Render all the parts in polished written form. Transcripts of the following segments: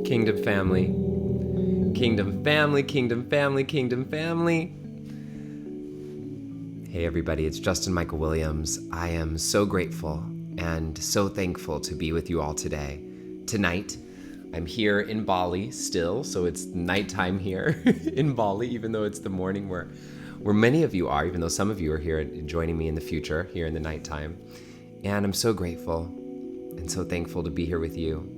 Kingdom family. Kingdom family, kingdom family, kingdom family. Hey everybody, it's Justin Michael Williams. I am so grateful and so thankful to be with you all today. Tonight, I'm here in Bali still, so it's nighttime here in Bali, even though it's the morning where many of you are, even though some of you are here joining me in the future, here in the nighttime. And I'm so grateful and so thankful to be here with you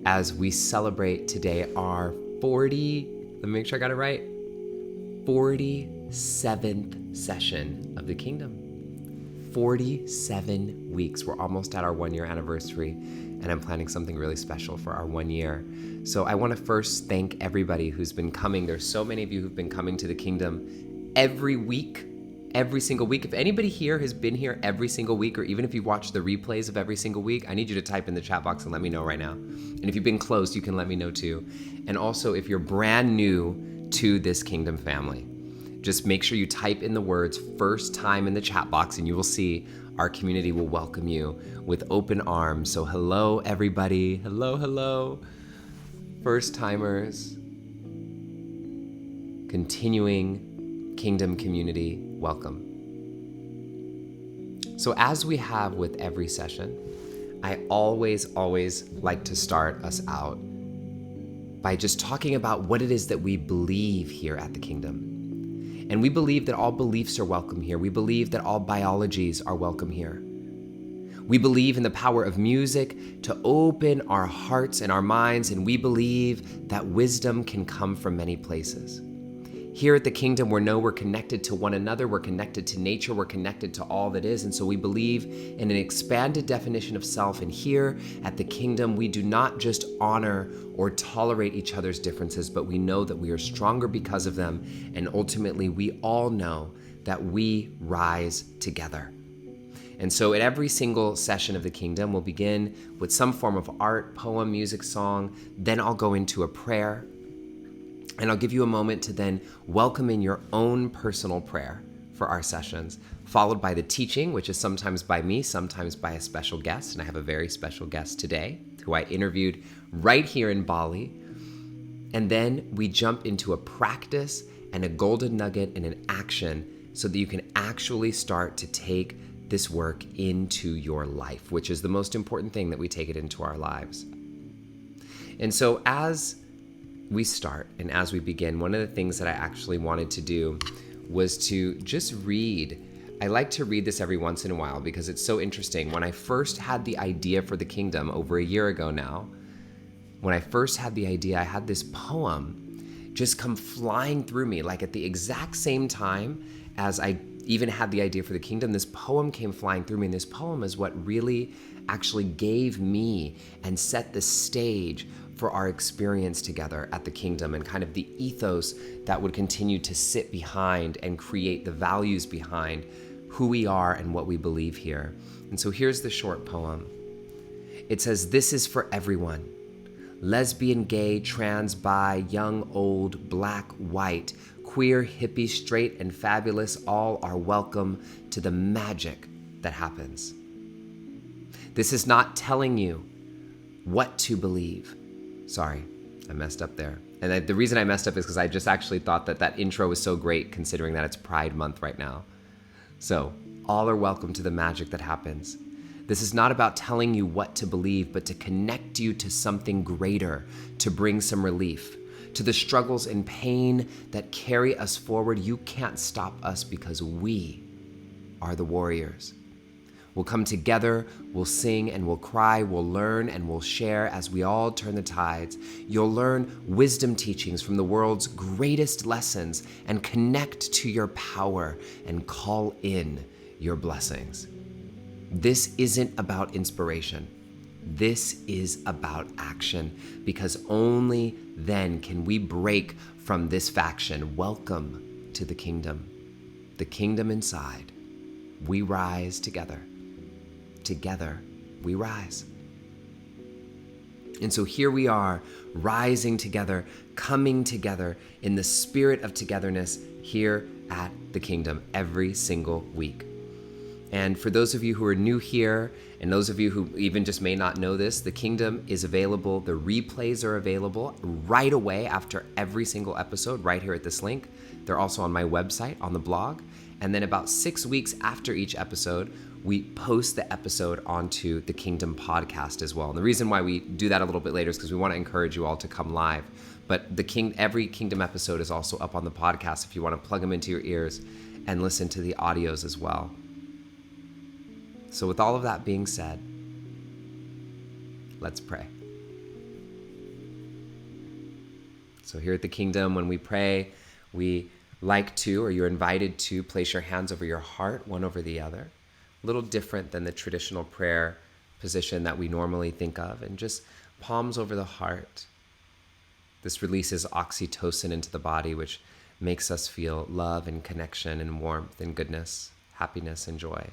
as we celebrate today our let me make sure I got it right, 47th session of the Kingdom. 47 weeks. We're almost at our 1-year anniversary, and I'm planning something really special for our 1 year. So I want to first thank everybody who's been coming. There's so many of you who've been coming to the Kingdom every week, every single week. If anybody here has been here every single week, or even if you watch the replays of every single week, I need you to type in the chat box and let me know right now. And if you've been close, you can let me know too. And also, if you're brand new to this Kingdom family, just make sure you type in the words "first time" in the chat box, and you will see our community will welcome you with open arms. So hello, everybody. Hello. First timers, continuing Kingdom community, welcome. So as we have with every session, I always like to start us out by just talking about what it is that we believe here at the Kingdom. And we believe that all beliefs are welcome here. We believe that all biologies are welcome here. We believe in the power of music to open our hearts and our minds, and we believe that wisdom can come from many places. Here at the Kingdom, we're connected to one another, we're connected to nature, we're connected to all that is, and so we believe in an expanded definition of self. And here at the Kingdom, we do not just honor or tolerate each other's differences, but we know that we are stronger because of them, and ultimately we all know that we rise together. And so at every single session of the Kingdom, we'll begin with some form of art, poem, music, song, then I'll go into a prayer. And I'll give you a moment to then welcome in your own personal prayer for our sessions, followed by the teaching, which is sometimes by me, sometimes by a special guest. And I have a very special guest today who I interviewed right here in Bali. And then we jump into a practice and a golden nugget and an action so that you can actually start to take this work into your life, which is the most important thing, that we take it into our lives. And so as we start and as we begin, one of the things that I actually wanted to do was to just read. I like to read this every once in a while because it's so interesting. When I first had the idea for the Kingdom over a year ago now, when I first had the idea, I had this poem just come flying through me, like at the exact same time as I even had the idea for the Kingdom, this poem came flying through me. And this poem is what really actually gave me and set the stage for our experience together at the Kingdom, and kind of the ethos that would continue to sit behind and create the values behind who we are and what we believe here. And so here's the short poem. It says, "This is for everyone. Lesbian, gay, trans, bi, young, old, black, white, queer, hippie, straight, and fabulous, all are welcome to the magic that happens. This is not telling you what to believe." Sorry, I messed up there. And the reason I messed up is because I just actually thought that intro was so great, considering that it's Pride Month right now. So, all are welcome to the magic that happens. This is not about telling you what to believe, but to connect you to something greater, to bring some relief. To the struggles and pain that carry us forward, you can't stop us because we are the warriors. We'll come together, we'll sing and we'll cry, we'll learn and we'll share as we all turn the tides. You'll learn wisdom teachings from the world's greatest lessons and connect to your power and call in your blessings. This isn't about inspiration. This is about action, because only then can we break from this faction. Welcome to the Kingdom. The Kingdom inside. We rise together. Together, we rise. And so here we are, rising together, coming together in the spirit of togetherness here at the Kingdom every single week. And for those of you who are new here, and those of you who even just may not know this, the Kingdom is available. The replays are available right away after every single episode, right here at this link. They're also on my website, on the blog. And then about 6 weeks after each episode, we post the episode onto the Kingdom podcast as well. And the reason why we do that a little bit later is because we want to encourage you all to come live. But every Kingdom episode is also up on the podcast if you want to plug them into your ears and listen to the audios as well. So with all of that being said, let's pray. So here at the Kingdom, when we pray, we like to, or you're invited to, place your hands over your heart, one over the other. A little different than the traditional prayer position that we normally think of, and just palms over the heart. This releases oxytocin into the body, which makes us feel love and connection and warmth and goodness, happiness and joy,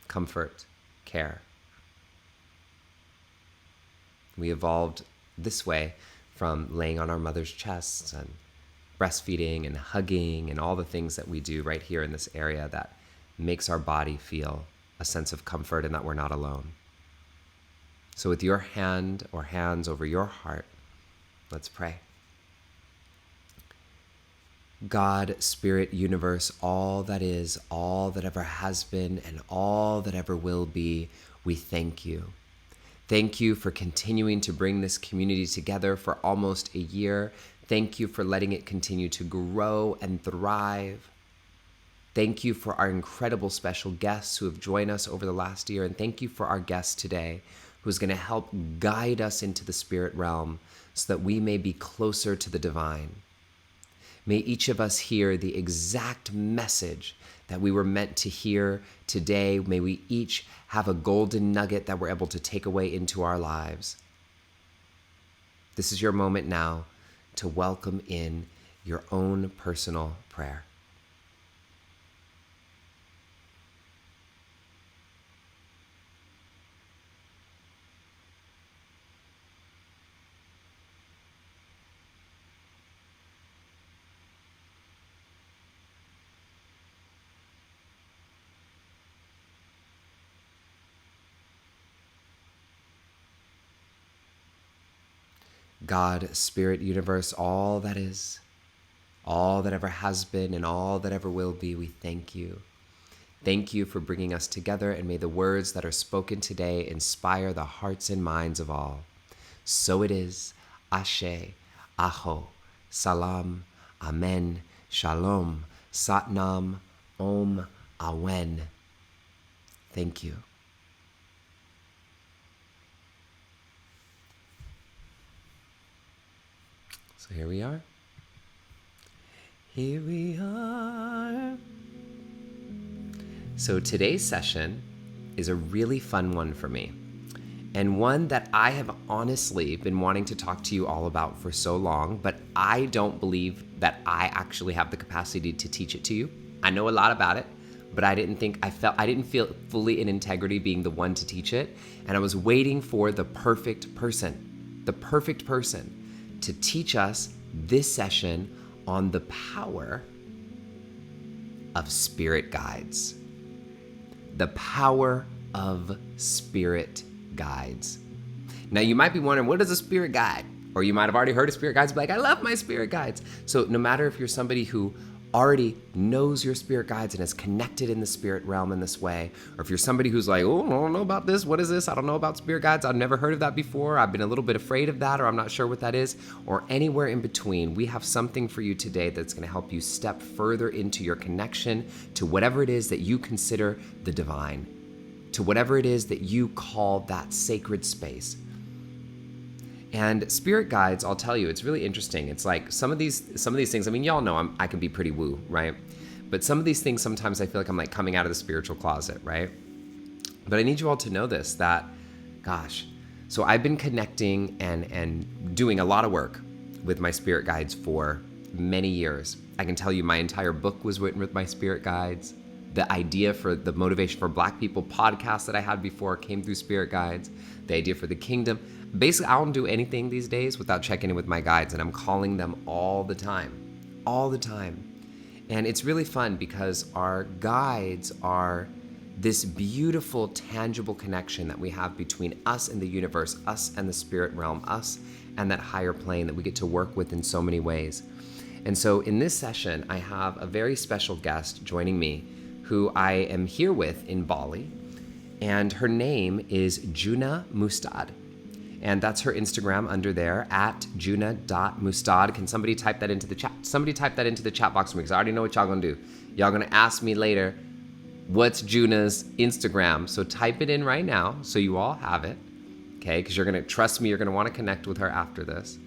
comfort, care. We evolved this way from laying on our mother's chests and breastfeeding and hugging and all the things that we do right here in this area that makes our body feel a sense of comfort and that we're not alone. So with your hand or hands over your heart, let's pray. God, Spirit, Universe, all that is, all that ever has been, and all that ever will be, we thank you. Thank you for continuing to bring this community together for almost a year. Thank you for letting it continue to grow and thrive. Thank you for our incredible special guests who have joined us over the last year. And thank you for our guest today, who's going to help guide us into the spirit realm so that we may be closer to the divine. May each of us hear the exact message that we were meant to hear today. May we each have a golden nugget that we're able to take away into our lives. This is your moment now to welcome in your own personal prayer. God, Spirit, Universe, all that is, all that ever has been, and all that ever will be, we thank you. Thank you for bringing us together, and may the words that are spoken today inspire the hearts and minds of all. So it is. Ashe, Aho, Salam, Amen, Shalom, Satnam, Om, Awen. Thank you. So here we are. Here we are. So today's session is a really fun one for me, and one that I have honestly been wanting to talk to you all about for so long, but I don't believe that I actually have the capacity to teach it to you. I know a lot about it, but I didn't feel fully in integrity being the one to teach it, and I was waiting for the perfect person to teach us this session on the power of spirit guides. The power of spirit guides. Now you might be wondering, what is a spirit guide? Or you might have already heard of spirit guides, but like, I love my spirit guides. So no matter if you're somebody who already knows your spirit guides and is connected in the spirit realm in this way, or if you're somebody who's like, oh, I don't know about this, what is this? I don't know about spirit guides, I've never heard of that before, I've been a little bit afraid of that, or I'm not sure what that is, or anywhere in between, we have something for you today that's going to help you step further into your connection to whatever it is that you consider the divine, to whatever it is that you call that sacred space. And spirit guides, I'll tell you, it's really interesting. It's like some of these things, I mean, y'all know I can be pretty woo, right? But some of these things, sometimes I feel like I'm like coming out of the spiritual closet, right? But I need you all to know this, that, gosh, so I've been connecting and doing a lot of work with my spirit guides for many years. I can tell you my entire book was written with my spirit guides. The idea for the Motivation for Black People podcast that I had before came through spirit guides. The idea for the Kingdom. Basically, I don't do anything these days without checking in with my guides, and I'm calling them all the time. And it's really fun because our guides are this beautiful, tangible connection that we have between us and the universe, us and the spirit realm, us and that higher plane that we get to work with in so many ways. And so in this session, I have a very special guest joining me who I am here with in Bali. And her name is Juna Mustad. And that's her Instagram under there, at Juna.Mustad. Can somebody type that into the chat? Somebody type that into the chat box for me, because I already know what y'all gonna do. Y'all gonna ask me later, what's Juna's Instagram? So type it in right now so you all have it, okay? Because you're gonna, trust me, you're gonna wanna connect with her after this.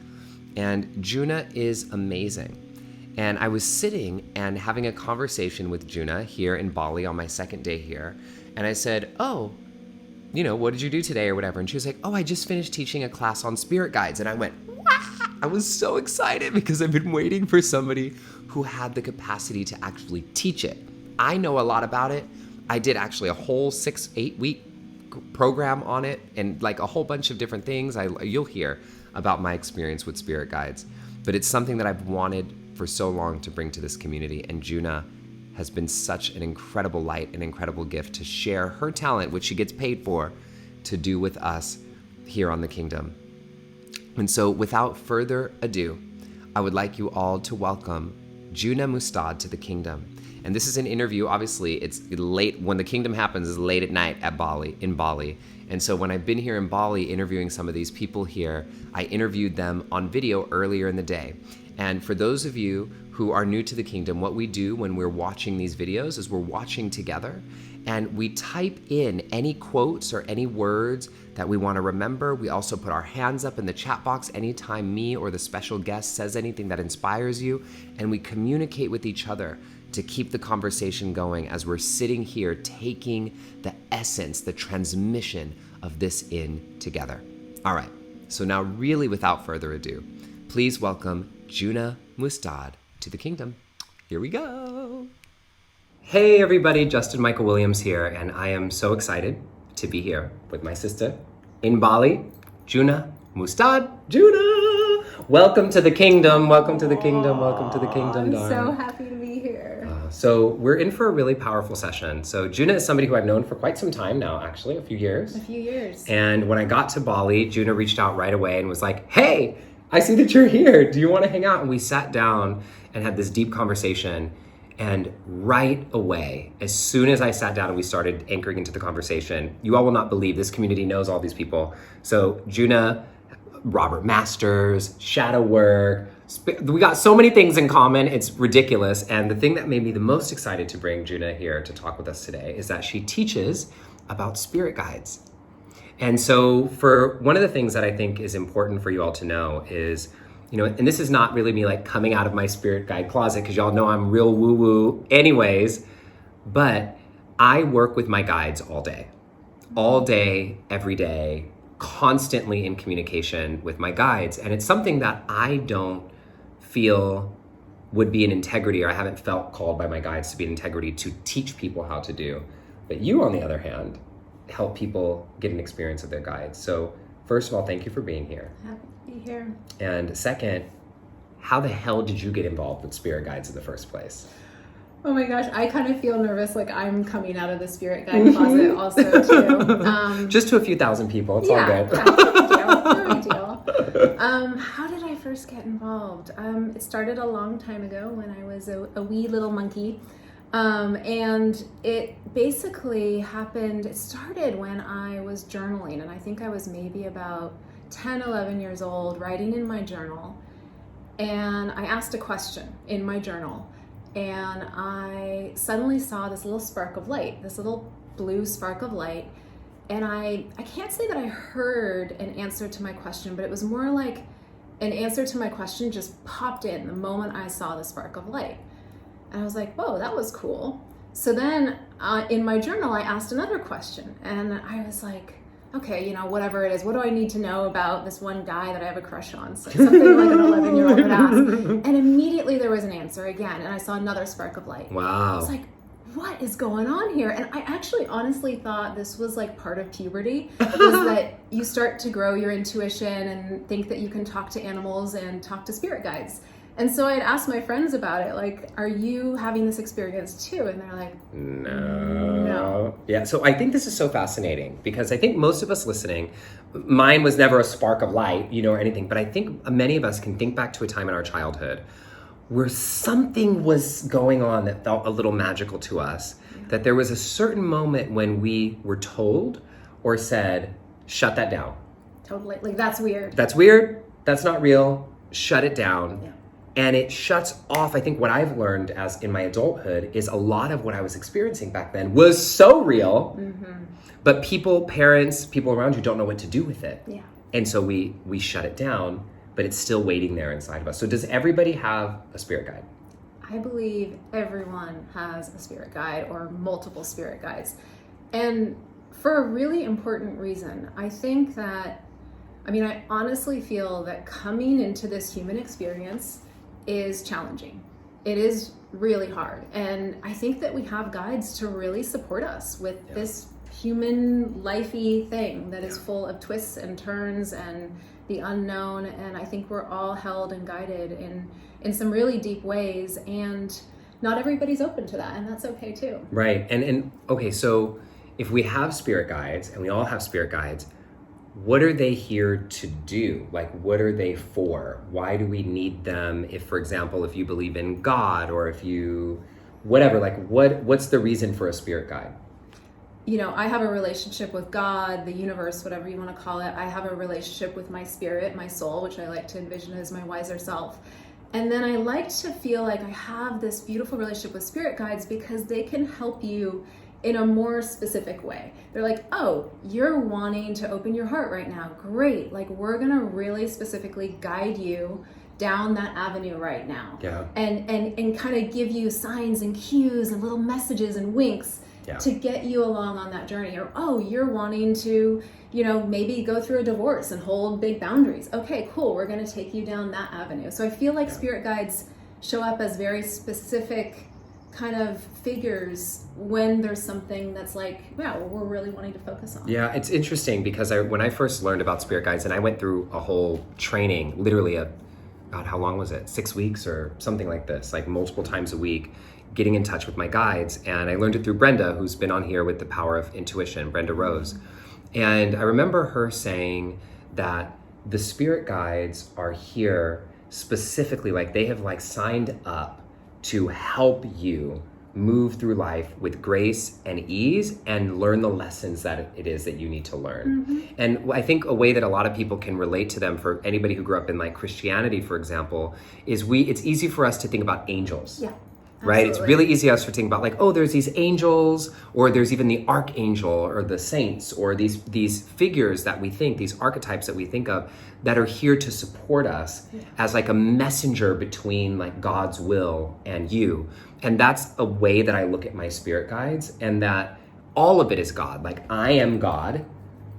And Juna is amazing. And I was sitting and having a conversation with Juna here in Bali on my second day here. And I said, oh, what did you do today or whatever? And she was like, oh, I just finished teaching a class on spirit guides. And I went, wow! I was so excited because I've been waiting for somebody who had the capacity to actually teach it. I know a lot about it. I did actually a whole 6-8 week program on it and like a whole bunch of different things. You'll hear about my experience with spirit guides, but it's something that I've wanted for so long to bring to this community. And Juna has been such an incredible light, an incredible gift to share her talent, which she gets paid for, to do with us here on the Kingdom. And so without further ado, I would like you all to welcome Juna Mustad to the Kingdom. And this is an interview, obviously, it's late, when the Kingdom happens is late at night in Bali. And so when I've been here in Bali interviewing some of these people here, I interviewed them on video earlier in the day. And for those of you who are new to the Kingdom, what we do when we're watching these videos is we're watching together and we type in any quotes or any words that we want to remember. We also put our hands up in the chat box anytime me or the special guest says anything that inspires you, and we communicate with each other to keep the conversation going as we're sitting here taking the essence, the transmission of this in together. All right, so now really without further ado, please welcome Juna Mustad to the Kingdom. Here we go. Hey everybody, Justin Michael Williams here, and I am so excited to be here with my sister in Bali, Juna Mustad. Juna! Welcome to the Kingdom, welcome to the Kingdom, welcome to the Kingdom, darling. I'm so happy to be here. So we're in for a really powerful session. So Juna is somebody who I've known for quite some time now, actually, a few years. And when I got to Bali, Juna reached out right away and was like, hey, I see that you're here. Do you want to hang out? And we sat down and had this deep conversation. And right away, as soon as I sat down and we started anchoring into the conversation, you all will not believe this community knows all these people. So Juna, Robert Masters, shadow work, we got so many things in common. It's ridiculous. And the thing that made me the most excited to bring Juna here to talk with us today is that she teaches about spirit guides. And so for one of the things that I think is important for you all to know is, and this is not really me like coming out of my spirit guide closet, because y'all know I'm real woo-woo anyways, but I work with my guides all day, every day, constantly in communication with my guides. And it's something that I don't feel would be an integrity, or I haven't felt called by my guides to be an integrity to teach people how to do. But you, on the other hand, help people get an experience of their guides. So first of all, thank you for being here. Happy to be here. And second, how the hell did you get involved with spirit guides in the first place? Oh my gosh, I kind of feel nervous, like I'm coming out of the spirit guide closet also too. Just to a few thousand people, it's all good. No big deal. How did I first get involved? It started a long time ago when I was a wee little monkey. And it basically happened, it started when I was journaling, and I think I was maybe about 10, 11 years old, writing in my journal, and I asked a question in my journal, and I suddenly saw this little spark of light, this little blue spark of light, and I can't say that I heard an answer to my question, but it was more like an answer to my question just popped in the moment I saw the spark of light. And I was like, whoa, that was cool. So then in my journal, I asked another question, and I was like, okay, whatever it is, what do I need to know about this one guy that I have a crush on? So something like an 11-year-old would ask. And immediately there was an answer again, and I saw another spark of light. Wow. I was like, what is going on here? And I actually honestly thought this was like part of puberty, was that you start to grow your intuition and think that you can talk to animals and talk to spirit guides. And so I'd ask my friends about it, like, are you having this experience too? And they're like, no. Yeah, so I think this is so fascinating because I think most of us listening, mine was never a spark of light, or anything, but I think many of us can think back to a time in our childhood where something was going on that felt a little magical to us, that there was a certain moment when we were told or said, shut that down. Totally. Like, that's weird. That's weird. That's not real. Shut it down. Yeah. And it shuts off, I think what I've learned as in my adulthood is a lot of what I was experiencing back then was so real, but parents, people around you don't know what to do with it. Yeah. And so we shut it down, but it's still waiting there inside of us. So does everybody have a spirit guide? I believe everyone has a spirit guide or multiple spirit guides. And for a really important reason. I think that, I honestly feel that coming into this human experience is challenging. It is really hard. And I think that we have guides to really support us with this human lifey thing that is full of twists and turns and the unknown. And I think we're all held and guided in some really deep ways. And not everybody's open to that. And that's okay too. Right. And okay, so if we have spirit guides and we all have spirit guides, what are they here to do? Like, what are they for? Why do we need them? If, for example, if you believe in God or if you, whatever, like what's the reason for a spirit guide? I have a relationship with God, the universe, whatever you want to call it. I have a relationship with my spirit, my soul, which I like to envision as my wiser self. And then I like to feel like I have this beautiful relationship with spirit guides because they can help you in a more specific way. They're like, oh, you're wanting to open your heart right now. Great. Like, we're gonna really specifically guide you down that avenue right now. Yeah. And kind of give you signs and cues and little messages and winks to get you along on that journey. Or, oh, you're wanting to, maybe go through a divorce and hold big boundaries. Okay, cool. We're gonna take you down that avenue. So I feel like spirit guides show up as very specific kind of figures when there's something that's like, wow, we're really wanting to focus on. Yeah, it's interesting because when I first learned about spirit guides, and I went through a whole training, literally God, how long was it? 6 weeks or something like this, like multiple times a week, getting in touch with my guides. And I learned it through Brenda, who's been on here with the power of intuition, Brenda Rose. And I remember her saying that the spirit guides are here specifically, like they have like signed up to help you move through life with grace and ease and learn the lessons that it is that you need to learn. And I think a way that a lot of people can relate to them, for anybody who grew up in like Christianity, for example, is it's easy for us to think about angels. Yeah. Right? Absolutely. It's really easy for us to think about like, oh, there's these angels, or there's even the archangel or the saints, or these figures that we think, these archetypes that we think of that are here to support us as like a messenger between like God's will and you. And that's a way that I look at my spirit guides, and that all of it is God. Like, I am God,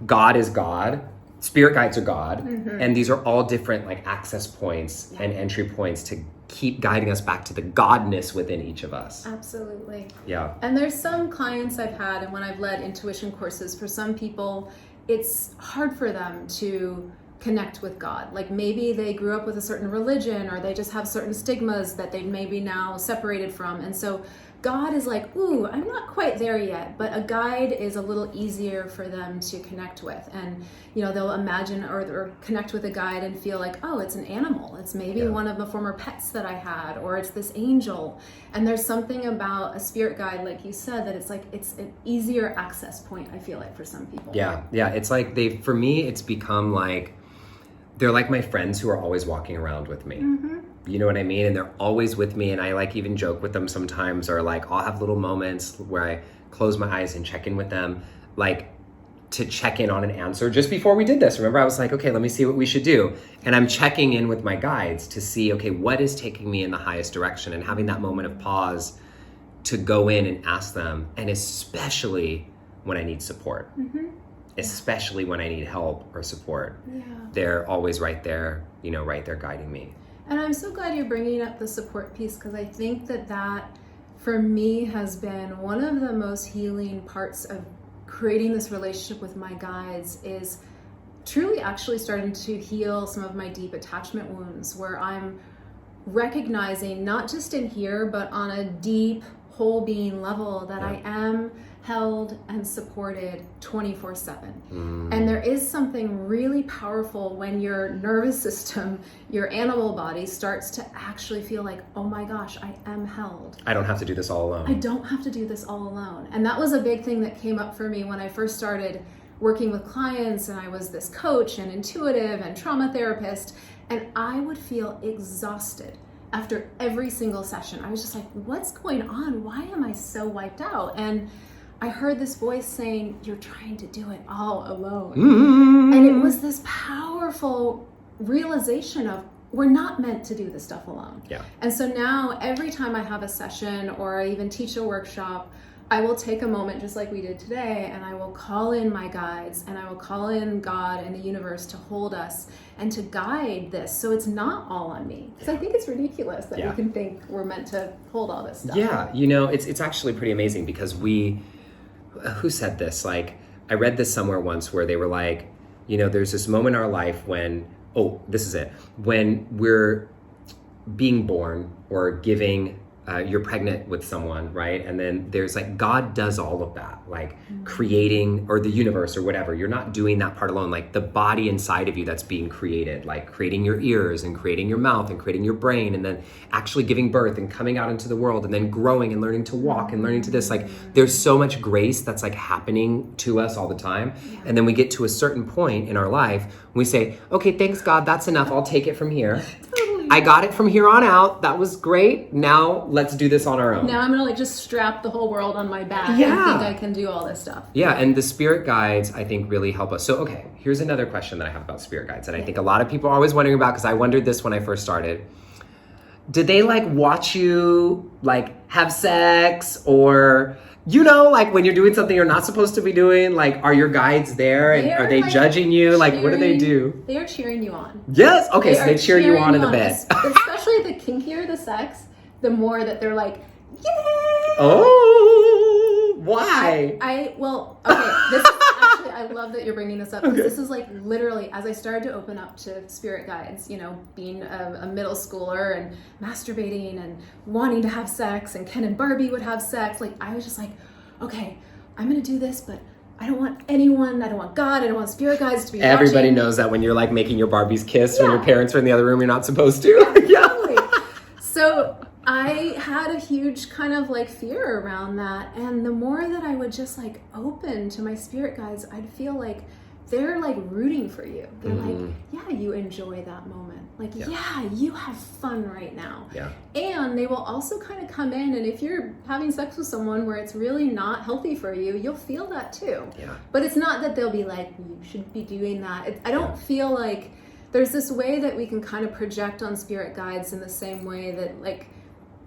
God is God, spirit guides are God, and these are all different like access points and entry points to keep guiding us back to the godness within each of us. Absolutely. Yeah. And there's some clients I've had, and when I've led intuition courses, for some people, it's hard for them to connect with God. Like, maybe they grew up with a certain religion, or they just have certain stigmas that they maybe now separated from. And so God is like, ooh, I'm not quite there yet, but a guide is a little easier for them to connect with. And, they'll imagine or connect with a guide and feel like, oh, it's an animal. It's maybe one of the former pets that I had, or it's this angel. And there's something about a spirit guide, like you said, that it's like, it's an easier access point, I feel like, for some people. Yeah. It's like for me, it's become like, they're like my friends who are always walking around with me. You know what I mean? And they're always with me, and I like even joke with them sometimes, or like I'll have little moments where I close my eyes and check in with them, like to check in on an answer. Just before we did this, remember, I was like, okay, let me see what we should do. And I'm checking in with my guides to see, okay, what is taking me in the highest direction, and having that moment of pause to go in and ask them. And especially when I need support, especially when I need help or support, they're always right there, right there guiding me. And I'm so glad you're bringing up the support piece, because I think that for me has been one of the most healing parts of creating this relationship with my guides, is truly actually starting to heal some of my deep attachment wounds, where I'm recognizing not just in here, but on a deep whole being level that I am held and supported 24/7. And there is something really powerful when your nervous system, your animal body starts to actually feel like, oh my gosh, I am held. I don't have to do this all alone. I don't have to do this all alone. And that was a big thing that came up for me when I first started working with clients, and I was this coach and intuitive and trauma therapist, and I would feel exhausted after every single session. I was just like, what's going on? Why am I so wiped out? And I heard this voice saying, you're trying to do it all alone. And it was this powerful realization of, we're not meant to do this stuff alone. Yeah. And so now every time I have a session or I even teach a workshop, I will take a moment just like we did today, and I will call in my guides, and I will call in God and the universe to hold us and to guide this, so it's not all on me. Because I think it's ridiculous that we can think we're meant to hold all this stuff. Yeah, it's actually pretty amazing, because who said this? Like, I read this somewhere once where they were like, there's this moment in our life when, this is it, when we're being born or giving, you're pregnant with someone, right? And then there's like, God does all of that, like creating, or the universe or whatever. You're not doing that part alone. Like the body inside of you that's being created, like creating your ears and creating your mouth and creating your brain, and then actually giving birth and coming out into the world and then growing and learning to walk and learning to this. Like there's so much grace that's like happening to us all the time. And then we get to a certain point in our life when we say, okay, thanks God, that's enough. I'll take it from here. I got it from here on out. That was great. Now let's do this on our own. Now I'm gonna just strap the whole world on my back and think I can do all this stuff. Yeah, and the spirit guides, I think, really help us. So, okay, here's another question that I have about spirit guides, and I think a lot of people are always wondering about, because I wondered this when I first started. Did they like watch you like have sex, or like when you're doing something you're not supposed to be doing? Like, are your guides there, and are they like judging you? Like, what do they do? They are cheering you on. Yes. Okay, so they cheer you on in the bed. Especially the kinkier the sex, the more that they're like, yay! Oh, why? Well, okay, this is actually, I love that you're bringing this up, because this is like literally, as I started to open up to spirit guides, being a middle schooler and masturbating and wanting to have sex, and Ken and Barbie would have sex, like I was just like, okay, I'm gonna do this, but I don't want anyone, I don't want God, I don't want spirit guides to be Everybody watching. knows that when you're like making your Barbies kiss when your parents are in the other room, you're not supposed to. Yeah. Totally. So I had a huge kind of like fear around that, and the more that I would just like open to my spirit guides, I'd feel like they're like rooting for you. They're like, yeah, you enjoy that moment. Like, yeah, you have fun right now. Yeah. And they will also kind of come in, and if you're having sex with someone where it's really not healthy for you, you'll feel that too. Yeah. But it's not that they'll be like, you should be doing that. I don't feel like there's this way that we can kind of project on spirit guides in the same way that like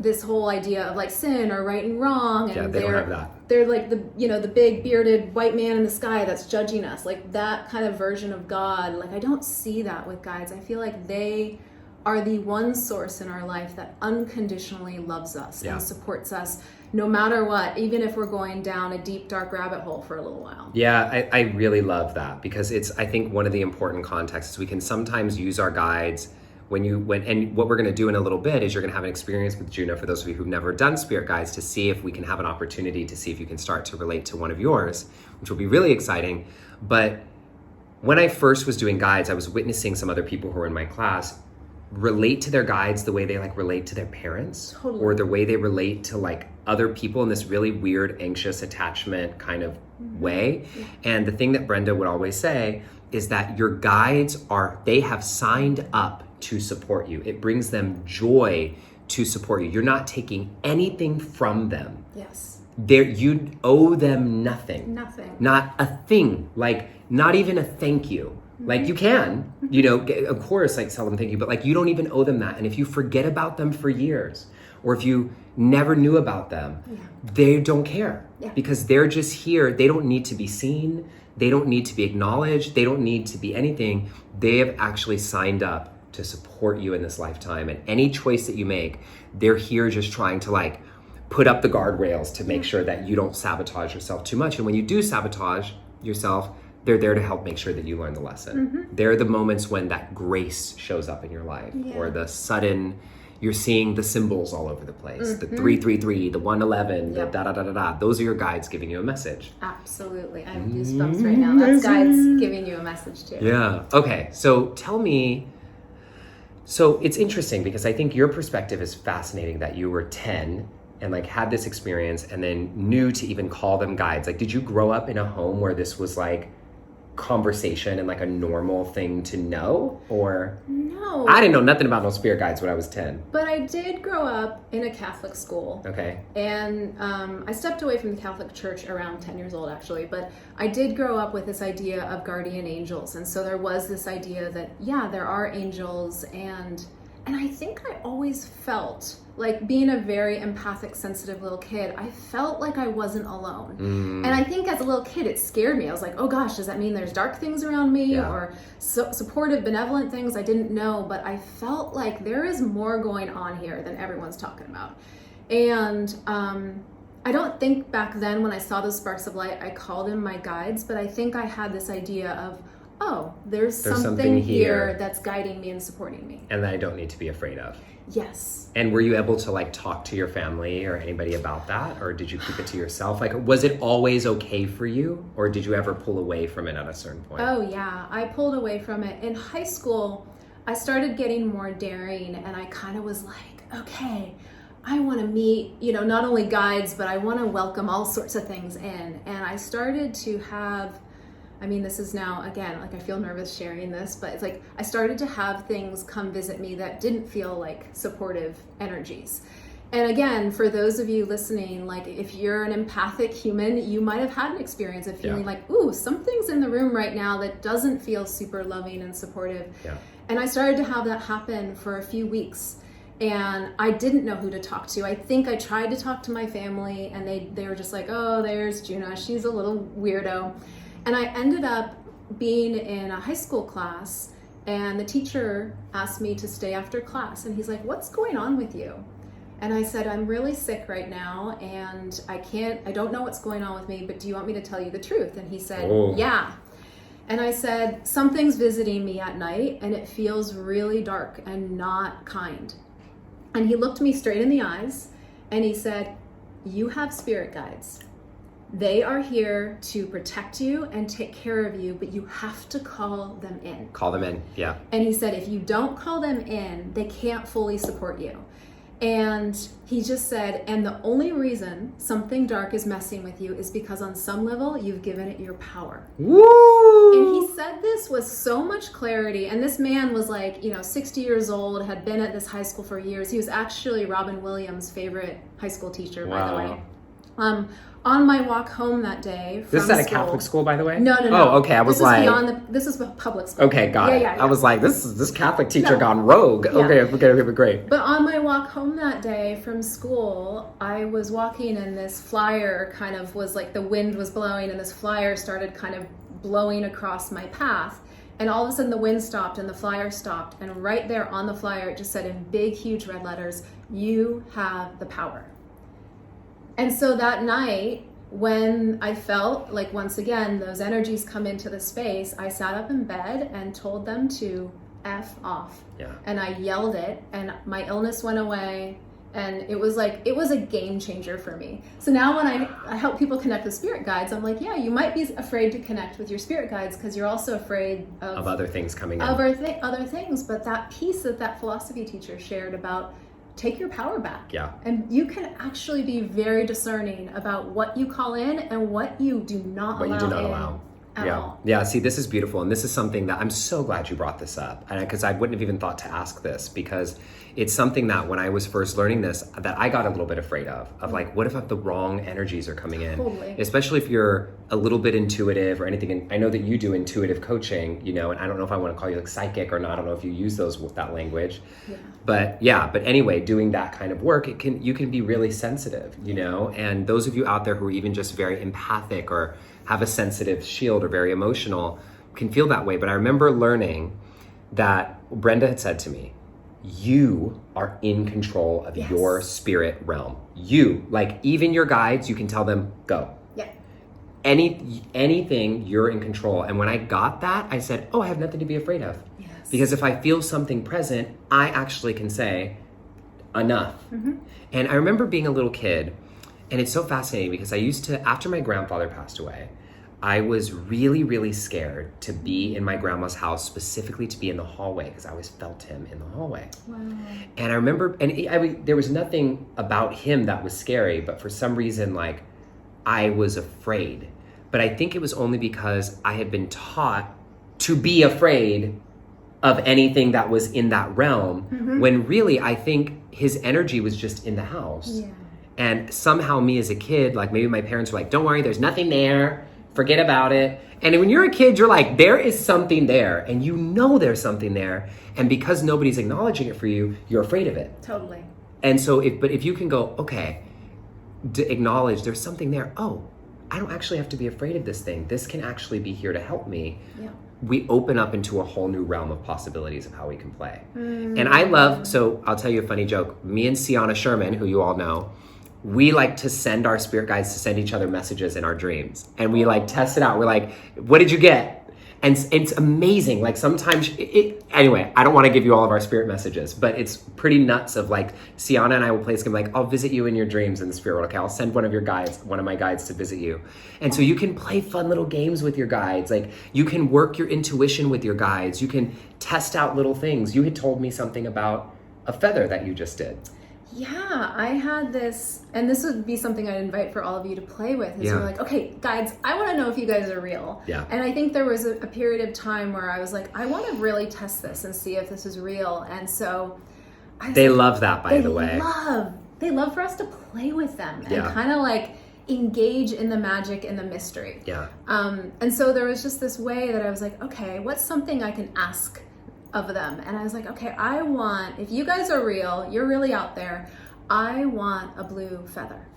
this whole idea of like sin or right and wrong, and they don't have that. They're like the the big bearded white man in the sky that's judging us, like that kind of version of God. Like I don't see that with guides. I feel like they are the one source in our life that unconditionally loves us and supports us no matter what, even if we're going down a deep dark rabbit hole for a little while. Yeah, I really love that, because I think one of the important contexts is we can sometimes use our guides and what we're going to do in a little bit is you're going to have an experience with Juna, for those of you who've never done spirit guides, to see if we can have an opportunity to see if you can start to relate to one of yours, which will be really exciting. But when I first was doing guides, I was witnessing some other people who were in my class relate to their guides the way they like relate to their parents, or the way they relate to like other people in this really weird, anxious attachment kind of way. And the thing that Brenda would always say is that your guides they have signed up to support you. It brings them joy to support you. You're not taking anything from them. Yes. You owe them nothing. Nothing. Not a thing. Like, not even a thank you. Like, you can, of course, like tell them thank you, but like you don't even owe them that. And if you forget about them for years, or if you never knew about them, they don't care, because they're just here. They don't need to be seen. They don't need to be acknowledged. They don't need to be anything. They have actually signed up to support you in this lifetime. And any choice that you make, they're here just trying to like put up the guardrails to make sure that you don't sabotage yourself too much. And when you do sabotage yourself, they're there to help make sure that you learn the lesson. They're the moments when that grace shows up in your life, or the sudden, you're seeing the symbols all over the place. The 333, the 111, Yep. the da-da-da-da-da. Those are your guides giving you a message. Absolutely. I have goosebumps right now. That's guides giving you a message too. Yeah. Okay. So tell me, so it's interesting because I think your perspective is fascinating that you were 10 and like had this experience and then knew to even call them guides. Like, did you grow up in a home where this was like conversation and like a normal thing to know? Or No. I didn't know nothing about no spirit guides when I was 10. But I did grow up in a Catholic school. Okay. And I stepped away from the Catholic Church around 10 years old, actually. But I did grow up with this idea of guardian angels. And so there was this idea that, yeah, there are angels. And I think I always felt like, being a very empathic, sensitive little kid, I felt like I wasn't alone. And I think as a little kid, it scared me. I was like, oh gosh, does that mean there's dark things around me? Yeah. Or supportive, benevolent things? I didn't know, but I felt like there is more going on here than everyone's talking about. And I don't think back then when I saw those sparks of light, I called them my guides, but I think I had this idea of, oh, there's something here that's guiding me and supporting me. And that I don't need to be afraid of. Yes. And were you able to like talk to your family or anybody about that? Or did you keep it to yourself? Like, was it always okay for you? Or did you ever pull away from it at a certain point? Oh yeah, I pulled away from it. In high school, I started getting more daring and I kind of was like, okay, I want to meet, not only guides, but I want to welcome all sorts of things in. And I started to have, this is now, again, like I feel nervous sharing this, but it's like I started to have things come visit me that didn't feel like supportive energies. And again, for those of you listening, like if you're an empathic human, you might have had an experience of feeling like, ooh, something's in the room right now that doesn't feel super loving and supportive. Yeah. And I started to have that happen for a few weeks. And I didn't know who to talk to. I think I tried to talk to my family and they were just like, oh, there's Juna, she's a little weirdo. And I ended up being in a high school class and the teacher asked me to stay after class. And he's like, what's going on with you? And I said, I'm really sick right now and I don't know what's going on with me, but do you want me to tell you the truth? And he said, yeah. And I said, something's visiting me at night and it feels really dark and not kind. And he looked me straight in the eyes and he said, you have spirit guides. They are here to protect you and take care of you, but you have to call them in. Call them in, yeah. And he said, if you don't call them in, they can't fully support you. And he just said, and the only reason something dark is messing with you is because on some level, you've given it your power. Woo! And he said this with so much clarity. And this man was like, 60 years old, had been at this high school for years. He was actually Robin Williams' favorite high school teacher, by the way. On my walk home that day from This is at a school, Catholic school, by the way? No. Oh, okay. I was like, this is public school. okay, got it. Yeah. I was like, this Catholic teacher gone rogue. Yeah. Okay, great. But on my walk home that day from school, I was walking and this flyer kind of was like the wind was blowing and this flyer started kind of blowing across my path. And all of a sudden the wind stopped and the flyer stopped. And right there on the flyer, it just said in big, huge red letters, you have the power. And so that night, when I felt like, once again, those energies come into the space, I sat up in bed and told them to F off. Yeah. And I yelled it and my illness went away. And it was a game changer for me. So now when I help people connect with spirit guides, I'm like, yeah, you might be afraid to connect with your spirit guides because you're also afraid of other things coming in. Other things. But that piece that philosophy teacher shared about take your power back. Yeah. And you can actually be very discerning about what you call in and what you do not allow. At all. Yeah, see, this is beautiful. And this is something that I'm so glad you brought this up. Because I wouldn't have even thought to ask this, because it's something that when I was first learning this, that I got a little bit afraid of like, what if the wrong energies are coming in? Totally. Especially if you're a little bit intuitive or anything. And I know that you do intuitive coaching, and I don't know if I want to call you like psychic or not. I don't know if you use that language. Yeah. But anyway, doing that kind of work, you can be really sensitive, and those of you out there who are even just very empathic or have a sensitive shield or very emotional can feel that way. But I remember learning that Brenda had said to me, you are in control of your spirit realm. You, like even your guides, you can tell them, go. Yeah. Anything, you're in control. And when I got that, I said, I have nothing to be afraid of. Yes. Because if I feel something present, I actually can say, enough. And I remember being a little kid, and it's so fascinating because I used to, after my grandfather passed away, I was really, really scared to be in my grandma's house, specifically to be in the hallway, because I always felt him in the hallway. Wow. And I remember, and there was nothing about him that was scary, but for some reason, like, I was afraid. But I think it was only because I had been taught to be afraid of anything that was in that realm, when really I think his energy was just in the house. Yeah. And somehow me as a kid, like maybe my parents were like, don't worry, there's nothing there. Forget about it. And when you're a kid, you're like, there is something there. And you know there's something there. And because nobody's acknowledging it for you, you're afraid of it. Totally. And so if you can go, okay, to acknowledge there's something there. Oh, I don't actually have to be afraid of this thing. This can actually be here to help me. Yeah. We open up into a whole new realm of possibilities of how we can play. And I love, so I'll tell you a funny joke. Me and Sienna Sherman, who you all know, we like to send our spirit guides to send each other messages in our dreams. And we like test it out. We're like, what did you get? And it's amazing. Like sometimes, anyway, I don't want to give you all of our spirit messages, but it's pretty nuts of like, Sienna and I will play this game like, I'll visit you in your dreams in the spirit world. Okay, I'll send one of my guides to visit you. And so you can play fun little games with your guides. Like you can work your intuition with your guides. You can test out little things. You had told me something about a feather that you just did. Yeah, I had this, and this would be something I'd invite for all of you to play with, is you're like, okay, guides, I want to know if you guys are real. Yeah. And I think there was a period of time where I was like, I want to really test this and see if this is real. And so they love that, by the way. They love for us to play with them and Yeah. kind of like engage in the magic and the mystery. Yeah. And so there was just this way that I was like, okay, what's something I can ask of them? And I was like, okay, I want, if you guys are real, you're really out there, I want a blue feather.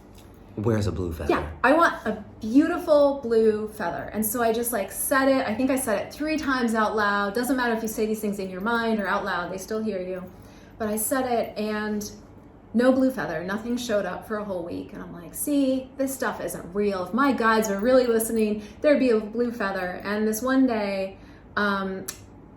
Where's a blue feather? Yeah, I want a beautiful blue feather. And so I just like said it. I think I said it 3 times out loud. Doesn't matter if you say these things in your mind or out loud, they still hear you. But I said it and no blue feather, nothing showed up for a whole week. And I'm like, see, this stuff isn't real. If my guides were really listening, there'd be a blue feather. And this one day,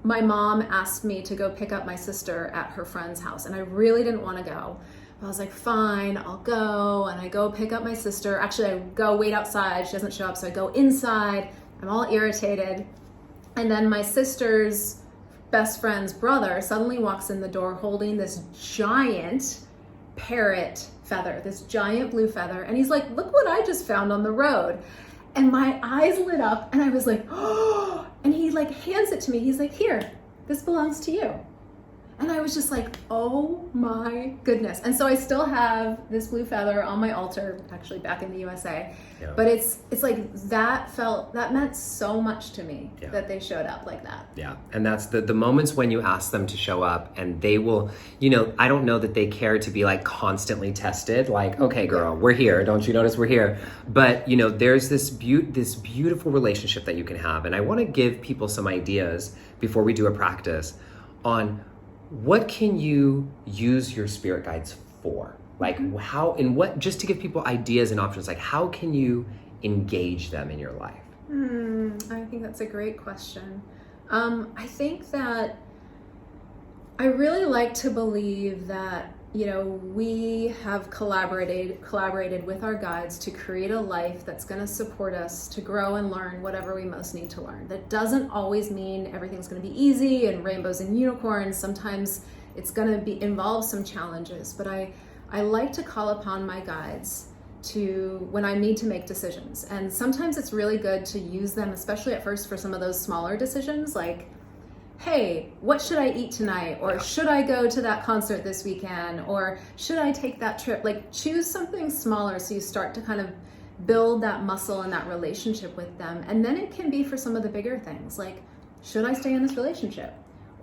my mom asked me to go pick up my sister at her friend's house, and I really didn't want to go. I was like, fine, I'll go. And I go pick up my sister. Actually, I go wait outside. She doesn't show up, so I go inside. I'm all irritated. And then my sister's best friend's brother suddenly walks in the door holding this giant parrot feather, this giant blue feather. And he's like, look what I just found on the road. And my eyes lit up and I was like, oh, and he like hands it to me. He's like, here, this belongs to you. And I was just like, oh my goodness. And so I still have this blue feather on my altar, actually back in the USA. Yeah. But it's like that meant so much to me that they showed up like that. Yeah. And that's the moments when you ask them to show up and they will, you know, I don't know that they care to be like constantly tested. Like, okay, girl, we're here. Don't you notice we're here? But, you know, there's this beautiful relationship that you can have. And I want to give people some ideas before we do a practice on what can you use your spirit guides for? Like how, and what, just to give people ideas and options, like how can you engage them in your life? I think that's a great question. I think that I really like to believe that, you know, we have collaborated with our guides to create a life that's going to support us to grow and learn whatever we most need to learn. That doesn't always mean everything's going to be easy and rainbows and unicorns. Sometimes it's going to involve some challenges, but I like to call upon my guides to when I need to make decisions. And sometimes it's really good to use them, especially at first for some of those smaller decisions, like, hey, what should I eat tonight? Or should I go to that concert this weekend? Or should I take that trip? Like choose something smaller so you start to kind of build that muscle and that relationship with them. And then it can be for some of the bigger things, like, should I stay in this relationship?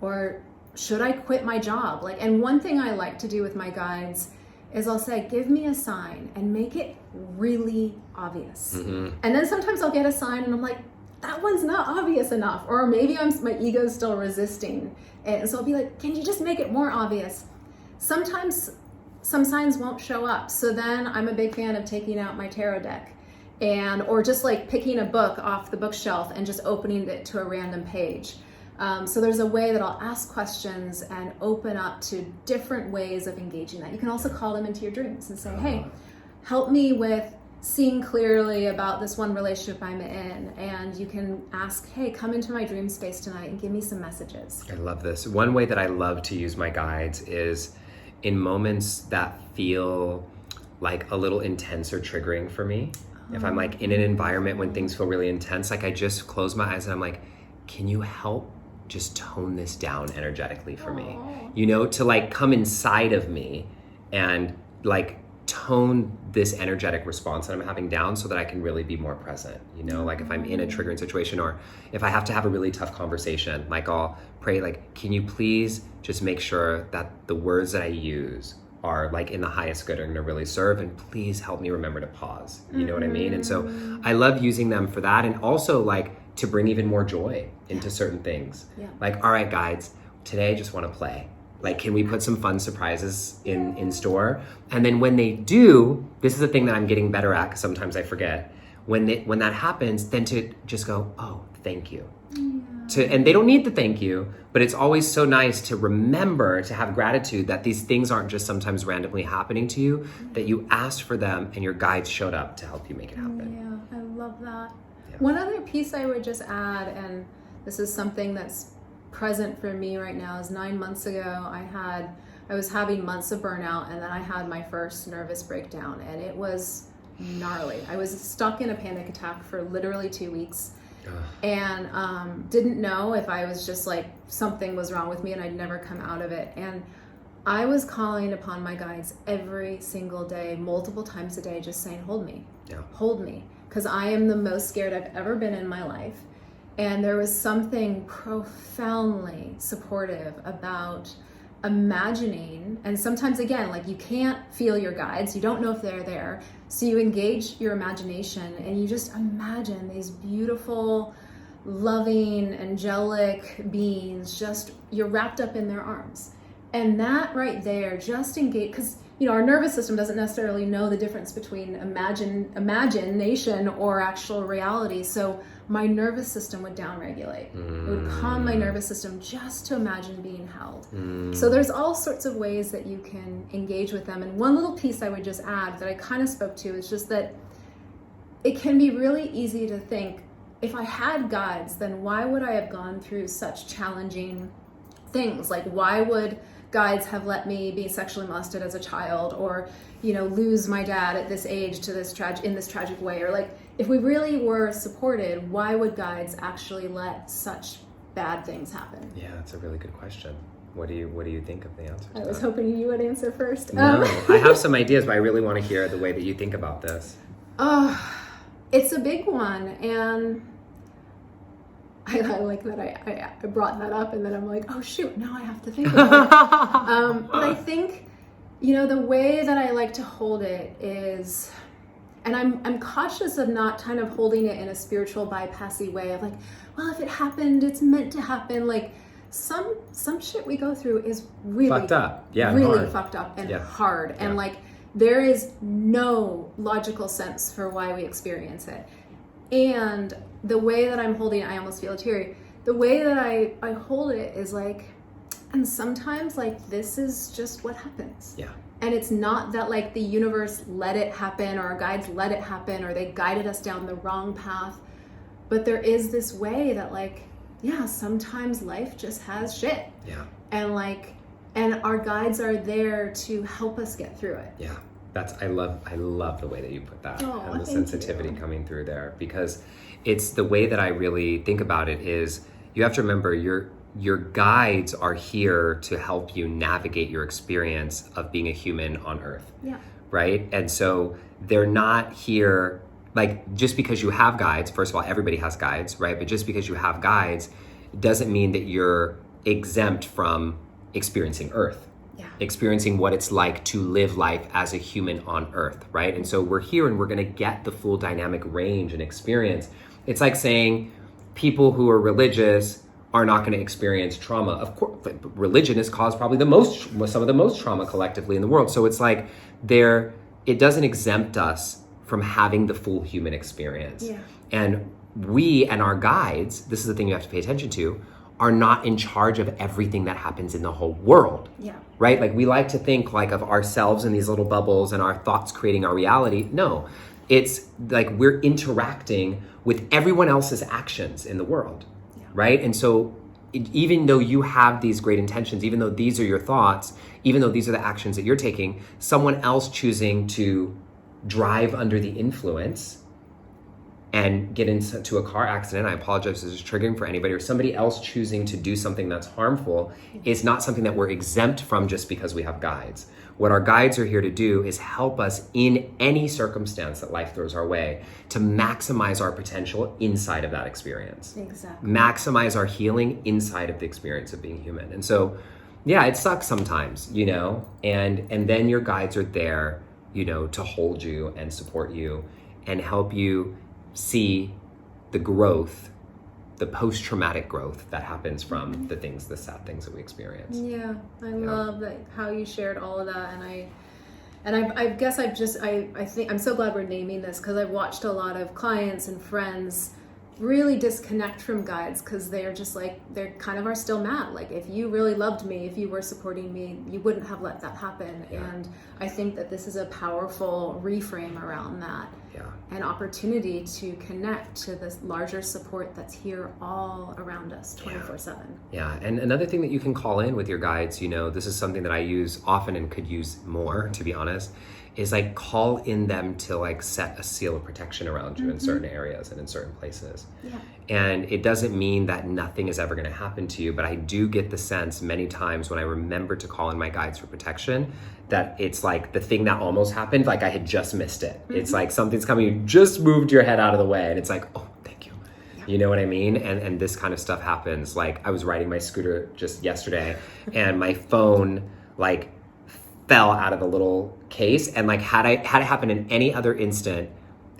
Or should I quit my job? Like, and one thing I like to do with my guides is I'll say, give me a sign and make it really obvious. And then sometimes I'll get a sign and I'm like, that one's not obvious enough. Or maybe my ego's still resisting. And so I'll be like, can you just make it more obvious? Sometimes some signs won't show up. So then I'm a big fan of taking out my tarot deck or just like picking a book off the bookshelf and just opening it to a random page. So there's a way that I'll ask questions and open up to different ways of engaging that. You can also call them into your dreams and say, hey, help me with seeing clearly about this one relationship I'm in. And you can ask, hey, come into my dream space tonight and give me some messages. I love this. One way that I love to use my guides is in moments that feel like a little intense or triggering for me. If I'm like in an environment when things feel really intense, like I just close my eyes and I'm like, can you help just tone this down energetically for me? You know, to like come inside of me and like tone this energetic response that I'm having down so that I can really be more present. You know, like if I'm in a triggering situation or if I have to have a really tough conversation, like I'll pray, like, can you please just make sure that the words that I use are like in the highest good are going to really serve, and please help me remember to pause. You know what I mean? And so I love using them for that, and also like to bring even more joy into certain things. Like, all right, guides, today I just want to play. Like, can we put some fun surprises in store? And then when they do, this is the thing that I'm getting better at because sometimes I forget. When that happens, then to just go, oh, thank you. And they don't need the thank you, but it's always so nice to remember to have gratitude that these things aren't just sometimes randomly happening to you, that you asked for them and your guides showed up to help you make it happen. Yeah, I love that. One other piece I would just add, and this is something that's present for me right now, is 9 months ago I was having months of burnout, and then I had my first nervous breakdown, and it was gnarly. I was stuck in a panic attack for literally 2 weeks. And didn't know if I was just like something was wrong with me and I'd never come out of it. And I was calling upon my guides every single day, multiple times a day, just saying, hold me, hold me, because I am the most scared I've ever been in my life. And there was something profoundly supportive about imagining, and sometimes again, like you can't feel your guides, you don't know if they're there, so you engage your imagination and you just imagine these beautiful, loving, angelic beings, just you're wrapped up in their arms. And that right there, just engage, because you know our nervous system doesn't necessarily know the difference between imagination or actual reality. So my nervous system would downregulate. It would calm my nervous system just to imagine being held. So there's all sorts of ways that you can engage with them. And one little piece I would just add that I kind of spoke to is just that it can be really easy to think, if I had guides, then why would I have gone through such challenging things? Like, why would guides have let me be sexually molested as a child, or lose my dad at this age to this tragic way? Or like, if we really were supported, why would guides actually let such bad things happen? Yeah, that's a really good question. What do you think of the answer to I was that? hoping you would answer first. No, I have some ideas, but I really want to hear the way that you think about this. It's a big one, and I like that I brought that up, and then I'm like, oh shoot, now I have to think about it. But I think, the way that I like to hold it is, and I'm cautious of not kind of holding it in a spiritual bypassy way of like, well, if it happened, it's meant to happen. Like some shit we go through is really fucked up. Yeah, really hard. fucked up and Yeah. hard. And like, there is no logical sense for why we experience it. And the way that I'm holding it, I almost feel teary. The way that I hold it is like, and sometimes like this is just what happens. Yeah. And it's not that like the universe let it happen, or our guides let it happen, or they guided us down the wrong path. But there is this way that like, sometimes life just has shit. Yeah. And our guides are there to help us get through it. Yeah. I love the way that you put that, and the sensitivity coming through there, because it's the way that I really think about it is you have to remember your guides are here to help you navigate your experience of being a human on Earth. Yeah. Right? And so they're not here, like, just because you have guides, first of all, everybody has guides, right? But just because you have guides doesn't mean that you're exempt from experiencing Earth. Experiencing what it's like to live life as a human on Earth, right? And so we're here and we're gonna get the full dynamic range and experience. It's like saying people who are religious are not gonna experience trauma. Of course, religion has caused probably some of the most trauma collectively in the world. So it's like it doesn't exempt us from having the full human experience. Yeah. And we and our guides, this is the thing you have to pay attention to, are not in charge of everything that happens in the whole world. Yeah. Right? Like we like to think like of ourselves in these little bubbles and our thoughts creating our reality. No, it's like we're interacting with everyone else's actions in the world. Yeah. Right? And so even though you have these great intentions, even though these are your thoughts, even though these are the actions that you're taking, someone else choosing to drive under the influence and get into a car accident, I apologize if this is triggering for anybody, or somebody else choosing to do something that's harmful is not something that we're exempt from just because we have guides. What our guides are here to do is help us in any circumstance that life throws our way to maximize our potential inside of that experience. Exactly. Maximize our healing inside of the experience of being human. And so, yeah, it sucks sometimes, you know, and then your guides are there, you know, to hold you and support you and help you see the growth, the post-traumatic growth that happens from the sad things that we experience. Yeah, I love that how you shared all of that, and I guess I think I'm so glad we're naming this, because I've watched a lot of clients and friends really disconnect from guides because they're just like, they're kind of are still mad. Like, if you really loved me, if you were supporting me, you wouldn't have let that happen. Yeah. And I think that this is a powerful reframe around that. Yeah. An opportunity to connect to this larger support that's here all around us 24/7. Yeah. And another thing that you can call in with your guides, you know, this is something that I use often and could use more, to be honest, is like call in them to like set a seal of protection around you in certain areas and in certain places. Yeah. And it doesn't mean that nothing is ever going to happen to you, but I do get the sense many times when I remember to call in my guides for protection that it's like the thing that almost happened, like I had just missed it. It's like something's coming, you just moved your head out of the way, and it's like, oh, thank you. Yeah. You know what I mean? And this kind of stuff happens. Like I was riding my scooter just yesterday and my phone like fell out of the little case, and like had it happened in any other instant,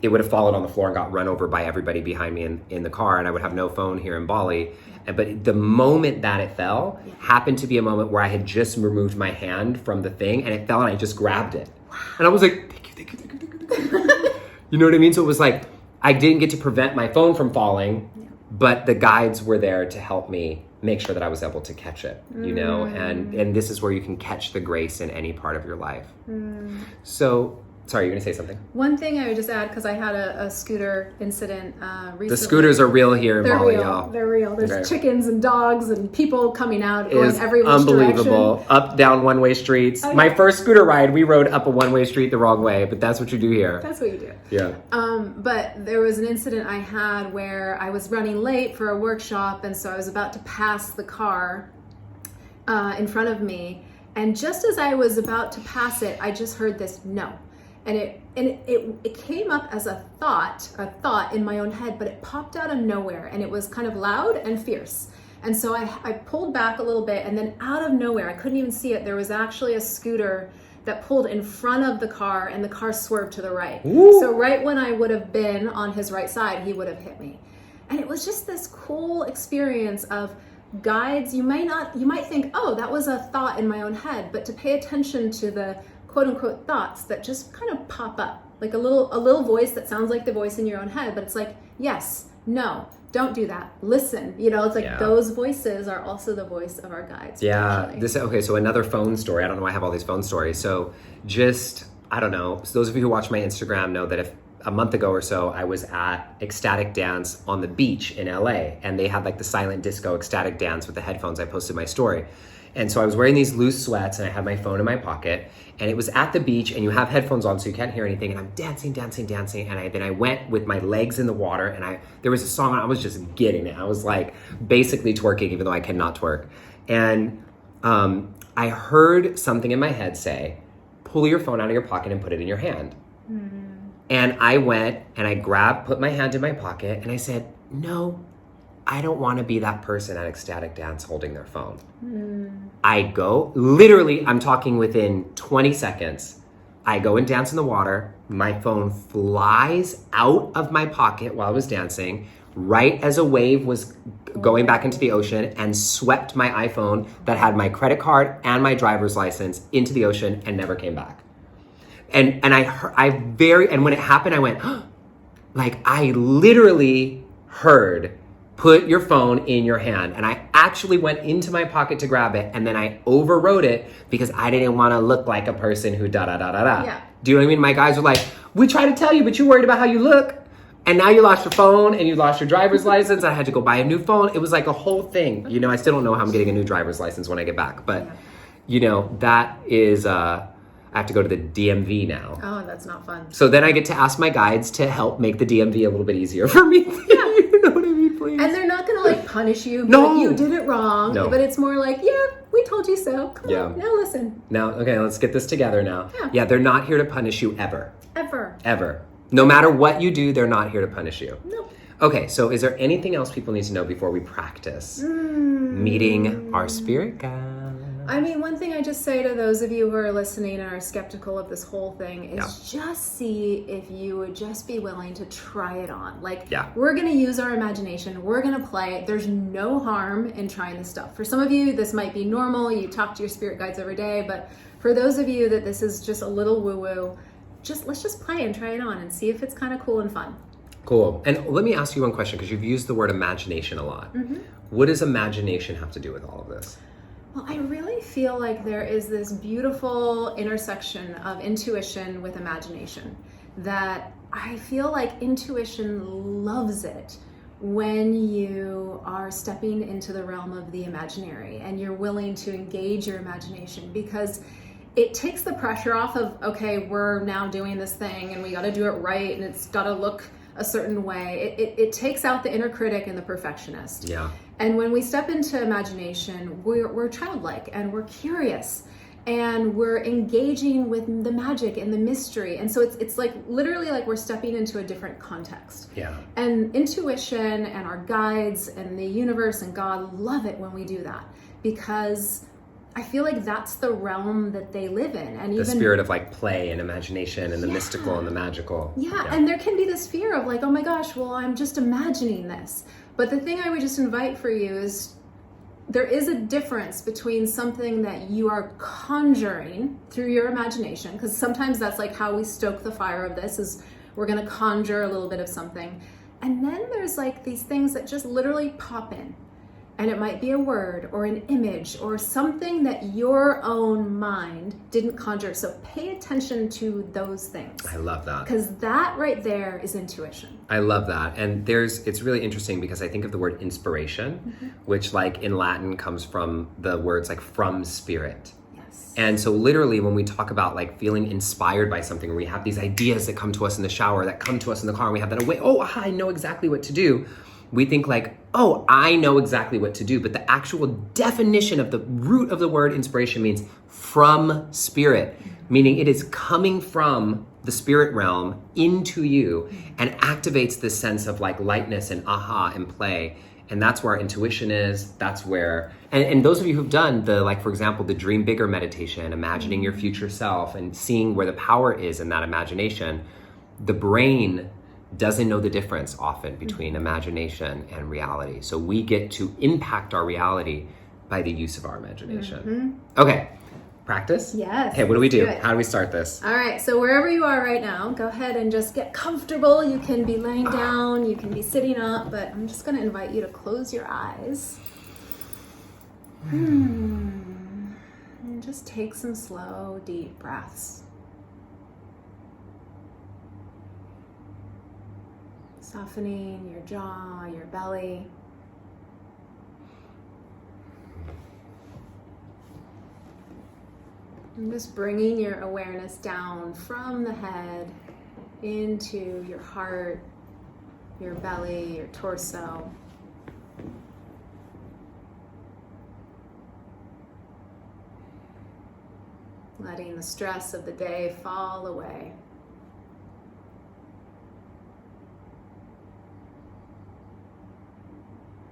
it would have fallen on the floor and got run over by everybody behind me in the car, and I would have no phone here in Bali. But the moment that it fell happened to be a moment where I had just removed my hand from the thing and it fell and I just grabbed it. And I was like, thank you. You know what I mean? So it was like, I didn't get to prevent my phone from falling, but the guides were there to help me make sure that I was able to catch it, you know? And this is where you can catch the grace in any part of your life. So, sorry, you're gonna say something? One thing I would just add, because I had a scooter incident recently. The scooters are real here in Bali, y'all. They're real. There's chickens and dogs and people coming out, going every which unbelievable. direction. Up, down one-way streets. Oh, yeah. My first scooter ride, we rode up a one-way street the wrong way, but that's what you do here. That's what you do. Yeah. But there was an incident I had where I was running late for a workshop, and so I was about to pass the car in front of me, and just as I was about to pass it, I just heard this no. And it came up as a thought in my own head, but it popped out of nowhere, and it was kind of loud and fierce. And so I pulled back a little bit, and then out of nowhere, I couldn't even see it, there was actually a scooter that pulled in front of the car, and the car swerved to the right. Ooh. So right when I would have been on his right side, he would have hit me. And it was just this cool experience of guides. You might think, oh, that was a thought in my own head, but to pay attention to the quote unquote thoughts that just kind of pop up, like a little voice that sounds like the voice in your own head, but it's like, yes, no, don't do that, listen, you know. It's like those voices are also the voice of our guides. So another phone story. I don't know why I have all these phone stories. So just, I don't know, so those of you who watch my Instagram know that if a month ago or so, I was at Ecstatic Dance on the beach in LA, and they had like the silent disco ecstatic dance with the headphones. I posted my story. And so I was wearing these loose sweats, and I had my phone in my pocket, and it was at the beach, and you have headphones on so you can't hear anything, and I'm dancing, and then I went with my legs in the water, and there was a song, and I was just getting it. I was like basically twerking, even though I cannot twerk. And I heard something in my head say, pull your phone out of your pocket and put it in your hand. Mm-hmm. And I went, and I put my hand in my pocket, and I said, no, I don't want to be that person at Ecstatic Dance holding their phone. I go, literally, I'm talking within 20 seconds. I go and dance in the water. My phone flies out of my pocket while I was dancing, right as a wave was going back into the ocean, and swept my iPhone that had my credit card and my driver's license into the ocean and never came back. And when it happened, I went, like, I literally heard put your phone in your hand. And I actually went into my pocket to grab it, and then I overwrote it because I didn't want to look like a person who da-da-da-da-da. Yeah. Do you know what I mean? My guys were like, we tried to tell you, but you're worried about how you look. And now you lost your phone and you lost your driver's license. I had to go buy a new phone. It was like a whole thing. You know, I still don't know how I'm getting a new driver's license when I get back. But, you know, that is, I have to go to the DMV now. Oh, that's not fun. So then I get to ask my guides to help make the DMV a little bit easier for me. You know what I mean, please? And they're not going to like punish you. No. Like, you did it wrong. No. But it's more like, yeah, we told you so. Come on, now listen. Now, okay, let's get this together now. Yeah. They're not here to punish you ever. Ever. No matter what you do, they're not here to punish you. Nope. Okay, so is there anything else people need to know before we practice meeting our spirit guide? I mean, one thing I just say to those of you who are listening and are skeptical of this whole thing is just see if you would just be willing to try it on. Like, we're going to use our imagination. We're going to play. There's no harm in trying this stuff. For some of you, this might be normal. You talk to your spirit guides every day. But for those of you that this is just a little woo-woo, let's just play and try it on and see if it's kind of cool and fun. Cool. And let me ask you one question, because you've used the word imagination a lot. What does imagination have to do with all of this? Well, I really feel like there is this beautiful intersection of intuition with imagination that I feel like intuition loves it when you are stepping into the realm of the imaginary and you're willing to engage your imagination, because it takes the pressure off of, okay, we're now doing this thing and we got to do it right and it's got to look a certain way. It takes out the inner critic and the perfectionist. Yeah. And when we step into imagination, we're childlike and we're curious and we're engaging with the magic and the mystery. And so it's like literally like we're stepping into a different context. Yeah. And intuition and our guides and the universe and God love it when we do that, because I feel like that's the realm that they live in. And the spirit of like play and imagination and the mystical and the magical. Yeah, and there can be this fear of like, oh my gosh, well, I'm just imagining this. But the thing I would just invite for you is there is a difference between something that you are conjuring through your imagination, because sometimes that's like how we stoke the fire of this, is we're going to conjure a little bit of something. And then there's like these things that just literally pop in. And it might be a word or an image or something that your own mind didn't conjure. So pay attention to those things. I love that. Because that right there is intuition. I love that. And it's really interesting because I think of the word inspiration, which like in Latin comes from the words like from spirit. Yes. And so literally when we talk about like feeling inspired by something, or we have these ideas that come to us in the shower, that come to us in the car, and we have that away, I know exactly what to do. We think like, I know exactly what to do. But the actual definition of the root of the word inspiration means from spirit, meaning it is coming from the spirit realm into you and activates this sense of like lightness and aha and play. And that's where our intuition is. That's where, and those of you who've done the, like, for example, the Dream Bigger meditation, imagining your future self and seeing where the power is in that imagination, the brain doesn't know the difference often between imagination and reality. So we get to impact our reality by the use of our imagination. Okay, practice? Yes. Okay, what do we do? Let's do it. How do we start this? All right, so wherever you are right now, go ahead and just get comfortable. You can be laying down, you can be sitting up, but I'm just going to invite you to close your eyes. And just take some slow, deep breaths. Softening your jaw, your belly. And just bringing your awareness down from the head into your heart, your belly, your torso. Letting the stress of the day fall away.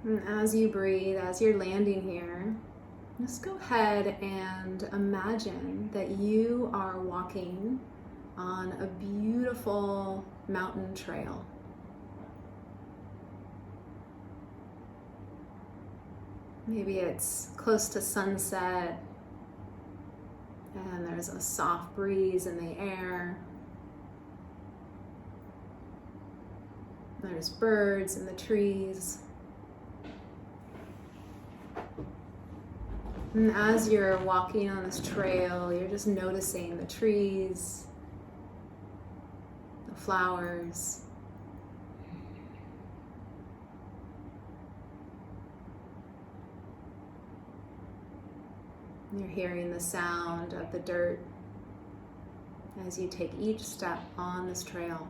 And as you breathe, as you're landing here, just go ahead and imagine that you are walking on a beautiful mountain trail. Maybe it's close to sunset and there's a soft breeze in the air. There's birds in the trees. And as you're walking on this trail, you're just noticing the trees, the flowers. You're hearing the sound of the dirt as you take each step on this trail.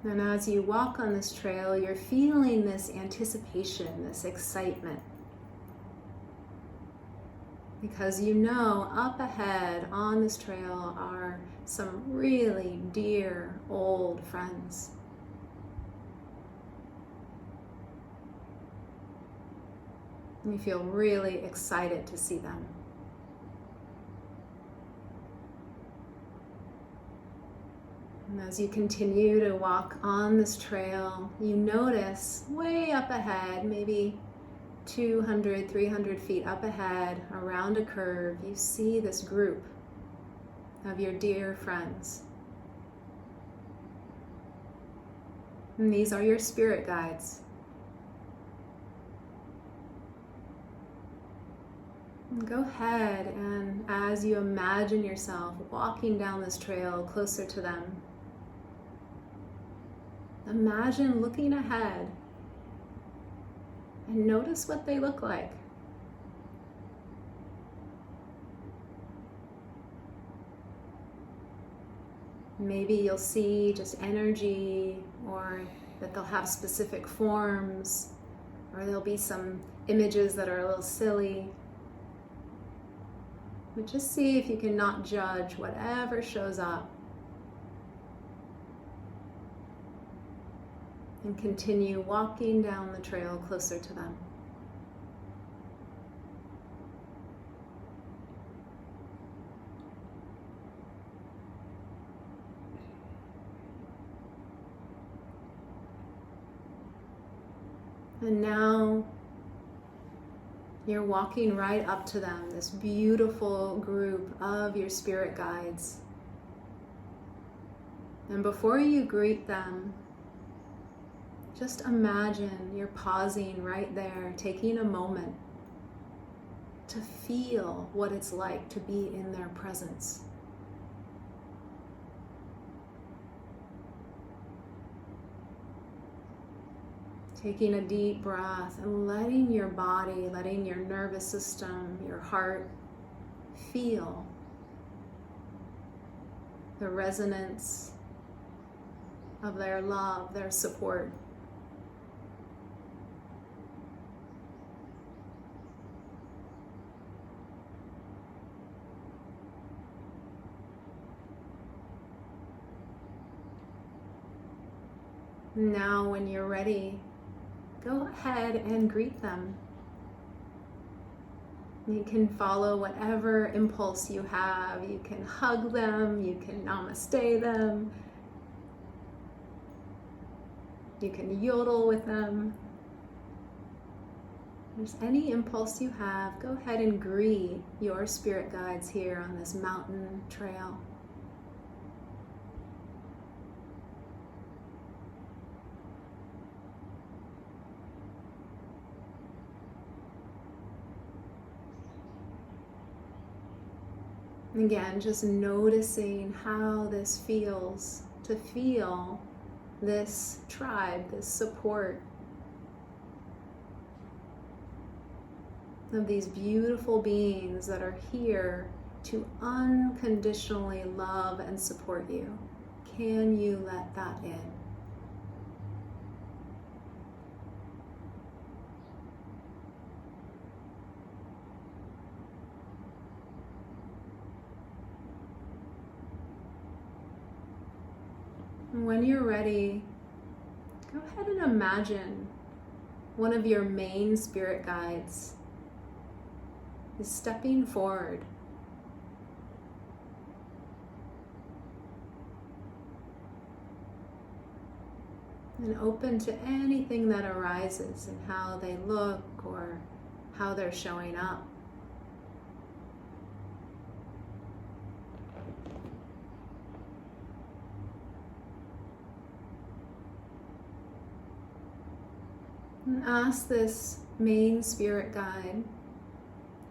And as you walk on this trail, you're feeling this anticipation, this excitement. Because you know up ahead on this trail are some really dear old friends. And you feel really excited to see them. And as you continue to walk on this trail, you notice way up ahead, maybe 200, 300 feet up ahead, around a curve, you see this group of your dear friends. And these are your spirit guides. And go ahead and as you imagine yourself walking down this trail closer to them, imagine looking ahead and notice what they look like. Maybe you'll see just energy, or that they'll have specific forms, or there'll be some images that are a little silly. But just see if you can not judge whatever shows up. And continue walking down the trail closer to them. And now you're walking right up to them, this beautiful group of your spirit guides. And before you greet them, just imagine you're pausing right there, taking a moment to feel what it's like to be in their presence. Taking a deep breath and letting your body, letting your nervous system, your heart feel the resonance of their love, their support. Now, when you're ready, go ahead and greet them. You can follow whatever impulse you have. You can hug them, you can namaste them, you can yodel with them. If there's any impulse you have, go ahead and greet your spirit guides here on this mountain trail. Again, just noticing how this feels, to feel this tribe, this support of these beautiful beings that are here to unconditionally love and support you. Can you let that in? When you're ready, go ahead and imagine one of your main spirit guides is stepping forward. And open to anything that arises and how they look or how they're showing up. And ask this main spirit guide,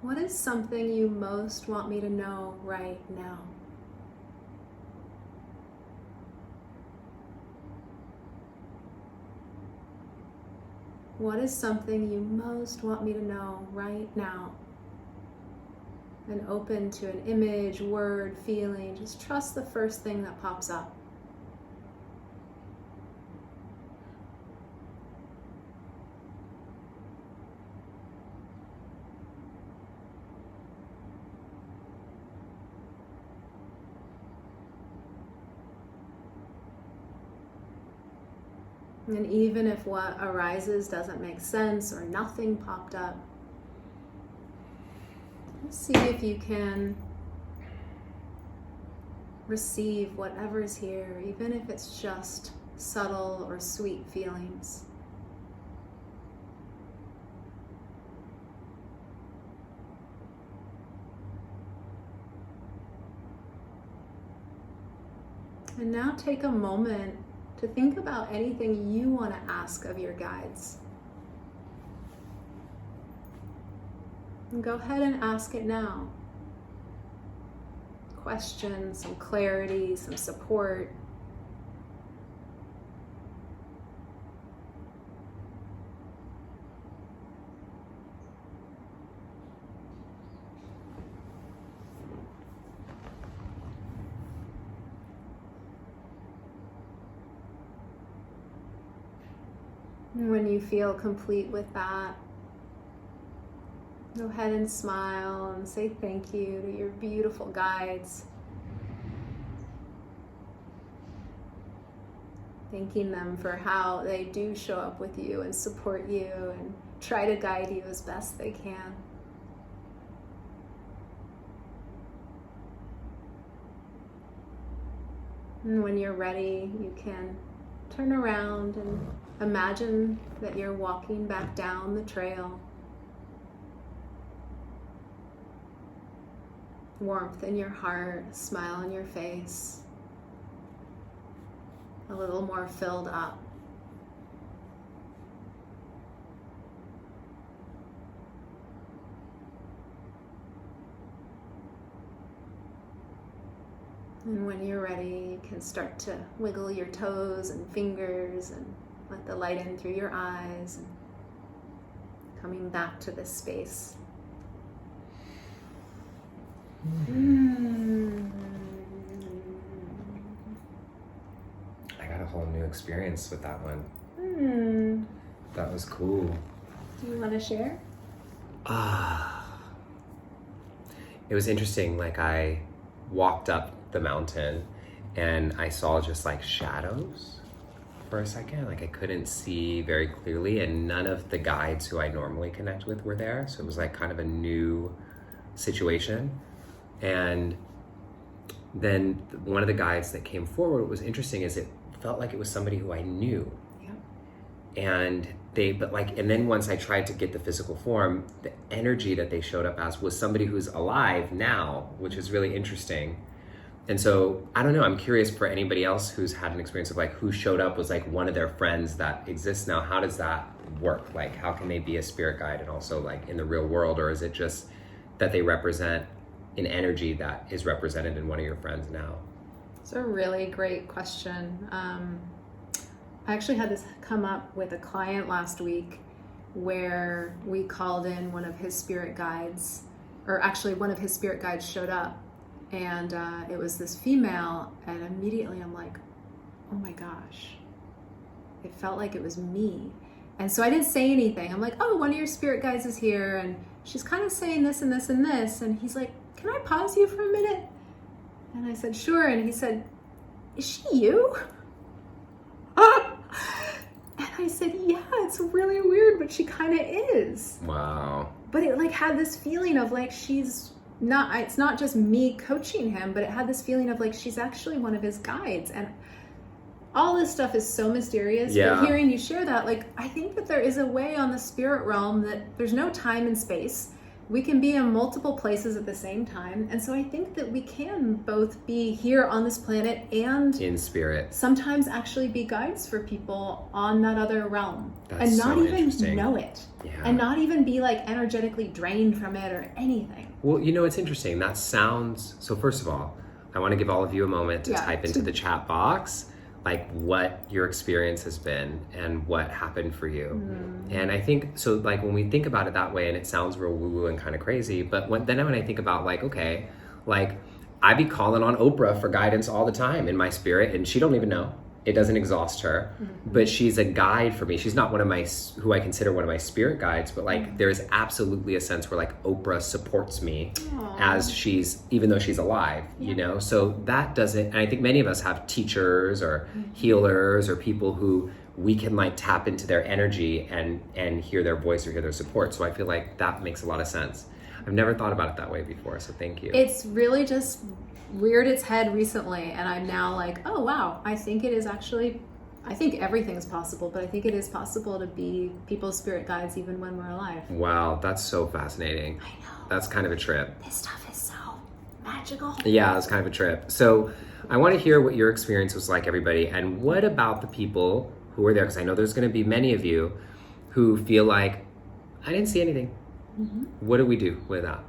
what is something you most want me to know right now? What is something you most want me to know right now? And open to an image, word, feeling. Just trust the first thing that pops up. And even if what arises doesn't make sense or nothing popped up, see if you can receive whatever's here, even if it's just subtle or sweet feelings. And now take a moment to think about anything you want to ask of your guides. And go ahead and ask it now. Question, some clarity, some support. And when you feel complete with that, go ahead and smile and say thank you to your beautiful guides. Thanking them for how they do show up with you and support you and try to guide you as best they can. And when you're ready, you can turn around and imagine that you're walking back down the trail. Warmth in your heart, a smile on your face, a little more filled up. And when you're ready, you can start to wiggle your toes and fingers and let the light in through your eyes and coming back to this space. I got a whole new experience with that one. That was cool. Do you want to share? It was interesting. Like, I walked up the mountain and I saw just like shadows for a second. Like, I couldn't see very clearly, and none of the guides who I normally connect with were there. So it was like kind of a new situation. And then one of the guides that came forward, what was interesting is it felt like it was somebody who I knew. Yeah. And then once I tried to get the physical form, the energy that they showed up as was somebody who's alive now, which is really interesting. And so, I don't know, I'm curious for anybody else who's had an experience of like who showed up was like one of their friends that exists now. How does that work? Like, how can they be a spirit guide and also like in the real world? Or is it just that they represent an energy that is represented in one of your friends now? It's a really great question. I actually had this come up with a client last week where we called in one of his spirit guides, or actually one of his spirit guides showed up, and it was this female, and immediately I'm like, oh my gosh, it felt like it was me. And so I didn't say anything. I'm like, oh, one of your spirit guides is here, and she's kind of saying this and this and this, and he's like, can I pause you for a minute? And I said, sure. And he said, is she you? And I said, yeah, it's really weird, but she kind of is. Wow. But it like had this feeling of like she's not, it's not just me coaching him, but it had this feeling of like she's actually one of his guides. And all this stuff is so mysterious. Yeah. But hearing you share that, like, I think that there is a way on the spirit realm that there's no time and space. we can be in multiple places at the same time. And so I think that we can both be here on this planet and in spirit. Sometimes actually be guides for people on that other realm. That's and not so even interesting. know it. Yeah. And not even be like energetically drained from it or anything. Well, you know, it's interesting. That sounds, so first of all, I want to give all of you a moment to type into the chat box like what your experience has been and what happened for you. And I think, so like when we think about it that way, and it sounds real woo-woo and kind of crazy, but when I think about like, okay, like I be calling on Oprah for guidance all the time in my spirit, and she don't even know. It doesn't exhaust her, but she's a guide for me. She's not one of my, who I consider one of my spirit guides, but like there's absolutely a sense where like Oprah supports me as she's, even though she's alive, you know? So that doesn't, and I think many of us have teachers or healers or people who we can like tap into their energy and hear their voice or hear their support. So I feel like that makes a lot of sense. I've never thought about it that way before, so thank you. It's really just reared its head recently, and I'm now like, oh wow, I think it is actually, I think everything's possible, but I think it is possible to be people's spirit guides even when we're alive. Wow, that's so fascinating. I know. That's kind of a trip. This stuff is so magical. Yeah, it's kind of a trip. So I want to hear what your experience was like, everybody, and what about the people who were there? Because I know there's going to be many of you who feel like, I didn't see anything. What do we do with that?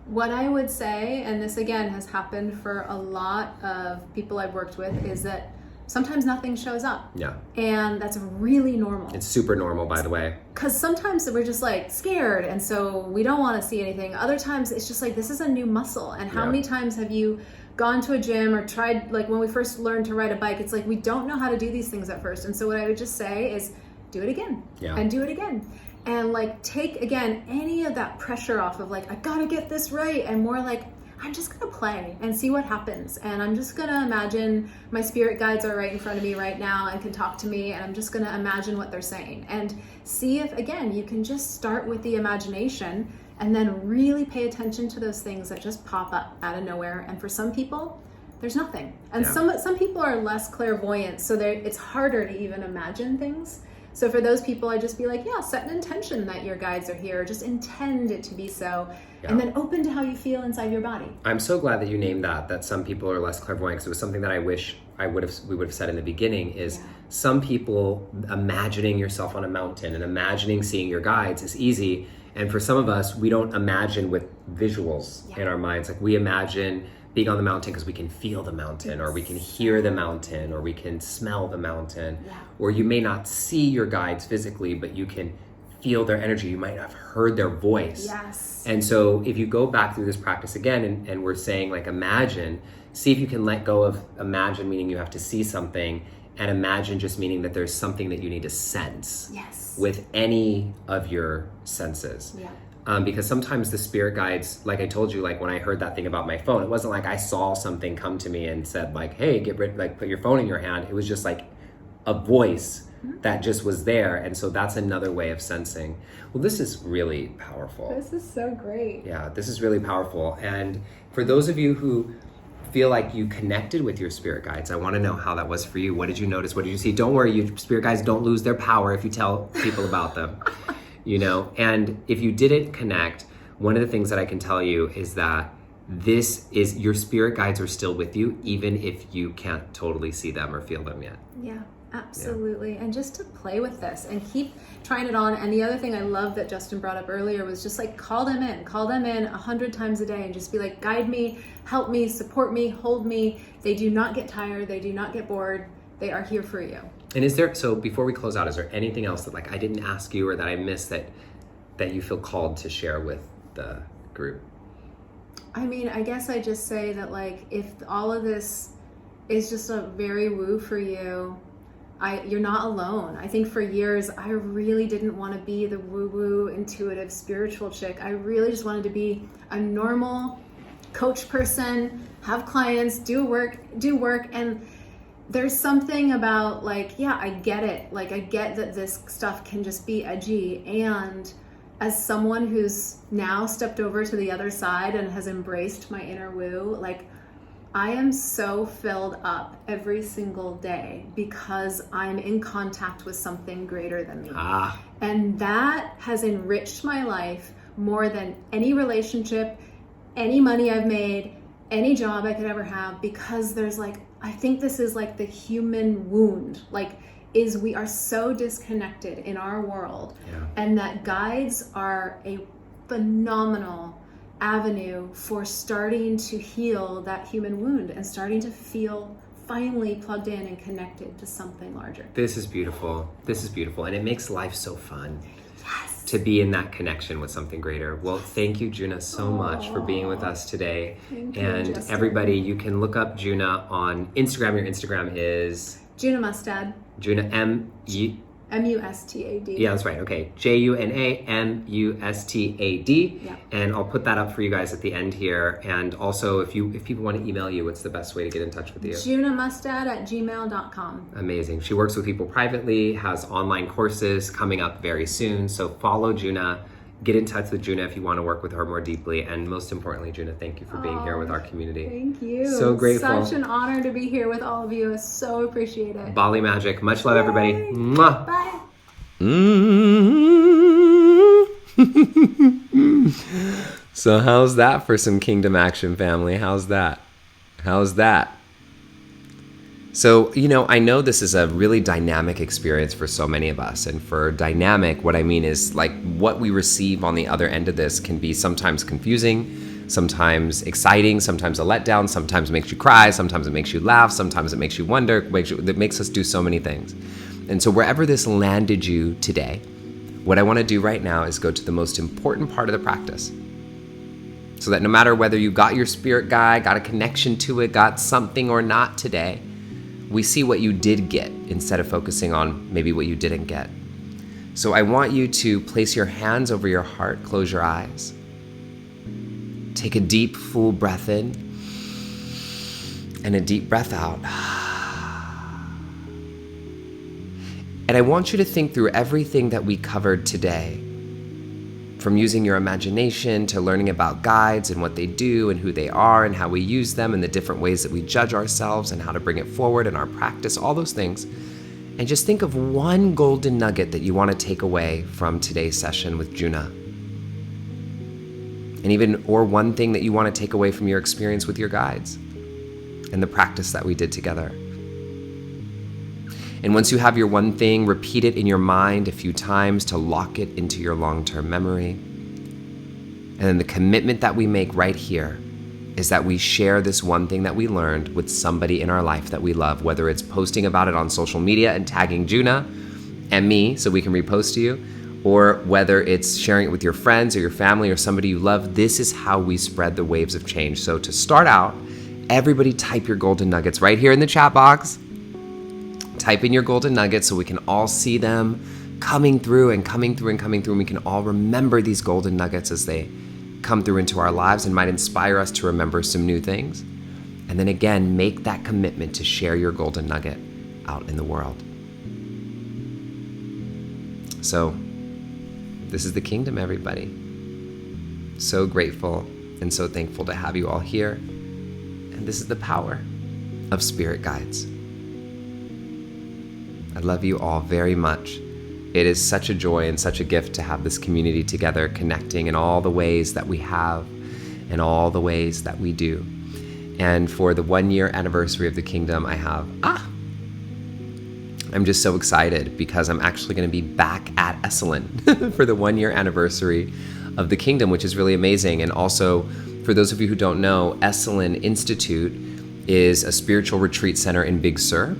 What I would say, and this again has happened for a lot of people I've worked with, is that sometimes nothing shows up. Yeah. And that's really normal. It's super normal, by the way. Because sometimes we're just like scared, and so we don't want to see anything. Other times it's just like, this is a new muscle. And how many times have you gone to a gym or tried, like when we first learned to ride a bike, it's like we don't know how to do these things at first. And so what I would just say is do it again and do it again. And like take again any of that pressure off of like, I gotta get this right, and more like, I'm just gonna play and see what happens. And I'm just gonna imagine my spirit guides are right in front of me right now and can talk to me, and I'm just gonna imagine what they're saying. And see if, again, you can just start with the imagination and then really pay attention to those things that just pop up out of nowhere. And for some people, there's nothing. And some people are less clairvoyant, so it's harder to even imagine things. So for those people, I just be like, yeah, set an intention that your guides are here. Just intend it to be so. And then open to how you feel inside your body. I'm so glad that you named that some people are less clairvoyant, because it was something that I wish we would have said in the beginning is some people imagining yourself on a mountain and imagining seeing your guides is easy. And for some of us, we don't imagine with visuals in our minds. Like we imagine being on the mountain because we can feel the mountain, or we can hear the mountain, or we can smell the mountain, or you may not see your guides physically, but you can feel their energy. You might have heard their voice. Yes. And so if you go back through this practice again, and we're saying like imagine, see if you can let go of imagine, meaning you have to see something, and imagine just meaning that there's something that you need to sense with any of your senses. Because sometimes the spirit guides, like I told you, like when I heard that thing about my phone, it wasn't like I saw something come to me and said like, hey, put your phone in your hand. It was just like a voice that just was there. And so that's another way of sensing. Well, this is really powerful. This is so great. Yeah, this is really powerful. And for those of you who feel like you connected with your spirit guides, I want to know how that was for you. What did you notice? What did you see? Don't worry, your spirit guides don't lose their power if you tell people about them. You know, and if you didn't connect, one of the things that I can tell you is that your spirit guides are still with you, even if you can't totally see them or feel them yet. Yeah, absolutely. And just to play with this and keep trying it on. And the other thing I love that Justin brought up earlier was just like call them in 100 times a day and just be like, guide me, help me, support me, hold me. They do not get tired. They do not get bored. They are here for you. And so before we close out, is there anything else that like I didn't ask you or that I missed that you feel called to share with the group? I mean, I guess I just say that like if all of this is just a very woo for you, you're not alone. I think for years I really didn't want to be the woo-woo intuitive spiritual chick. I really just wanted to be a normal coach person, have clients, do work, and there's something about like, yeah, I get it. Like I get that this stuff can just be edgy, and as someone who's now stepped over to the other side and has embraced my inner woo, like I am so filled up every single day because I'm in contact with something greater than me. And that has enriched my life more than any relationship, any money I've made, any job I could ever have, because there's like, I think this is like the human wound, is we are so disconnected in our world, and that guides are a phenomenal avenue for starting to heal that human wound and starting to feel finally plugged in and connected to something larger. This is beautiful. And it makes life so fun. Yes. To be in that connection with something greater. Well, thank you, Juna, so much for being with us today. Thank you, and Justin. Everybody, you can look up Juna on Instagram. Your Instagram is Juna Mustad. Juna Mustad. Yeah, that's right. Okay. JunaMustad. Yeah. And I'll put that up for you guys at the end here. And also, if people want to email you, what's the best way to get in touch with you? JunaMustad@gmail.com. Amazing. She works with people privately, has online courses coming up very soon. So follow Juna. Get in touch with Juna if you want to work with her more deeply. And most importantly, Juna, thank you for being here with our community. Thank you. So grateful. Such an honor to be here with all of you. I so appreciate it. Bali Magic. Much love, everybody. Mwah. Bye. So how's that for some kingdom action, family? How's that? So, I know this is a really dynamic experience for so many of us. And for dynamic, what I mean is like what we receive on the other end of this can be sometimes confusing, sometimes exciting, sometimes a letdown, sometimes it makes you cry, sometimes it makes you laugh, sometimes it makes you wonder, it makes us do so many things. And so wherever this landed you today, what I want to do right now is go to the most important part of the practice. So that no matter whether you got your spirit guide, got a connection to it, got something or not today, we see what you did get instead of focusing on maybe what you didn't get. So I want you to place your hands over your heart, close your eyes. Take a deep, full breath in and a deep breath out. And I want you to think through everything that we covered today, from using your imagination to learning about guides and what they do and who they are and how we use them and the different ways that we judge ourselves and how to bring it forward in our practice, all those things. And just think of one golden nugget that you want to take away from today's session with Juna. Or one thing that you want to take away from your experience with your guides and the practice that we did together. And once you have your one thing, repeat it in your mind a few times to lock it into your long-term memory. And then the commitment that we make right here is that we share this one thing that we learned with somebody in our life that we love, whether it's posting about it on social media and tagging Juna and me so we can repost to you, or whether it's sharing it with your friends or your family or somebody you love. This is how we spread the waves of change. So to start out, everybody type your golden nuggets right here in the chat box. Type in your golden nuggets so we can all see them coming through and coming through and coming through. And we can all remember these golden nuggets as they come through into our lives and might inspire us to remember some new things. And then again, make that commitment to share your golden nugget out in the world. So this is the kingdom, everybody. So grateful and so thankful to have you all here. And this is the power of spirit guides. I love you all very much. It is such a joy and such a gift to have this community together, connecting in all the ways that we have and all the ways that we do. And for the 1-year anniversary of the kingdom, I'm just so excited because I'm actually going to be back at Esalen for the 1-year anniversary of the kingdom, which is really amazing. And also, for those of you who don't know, Esalen Institute is a spiritual retreat center in Big Sur,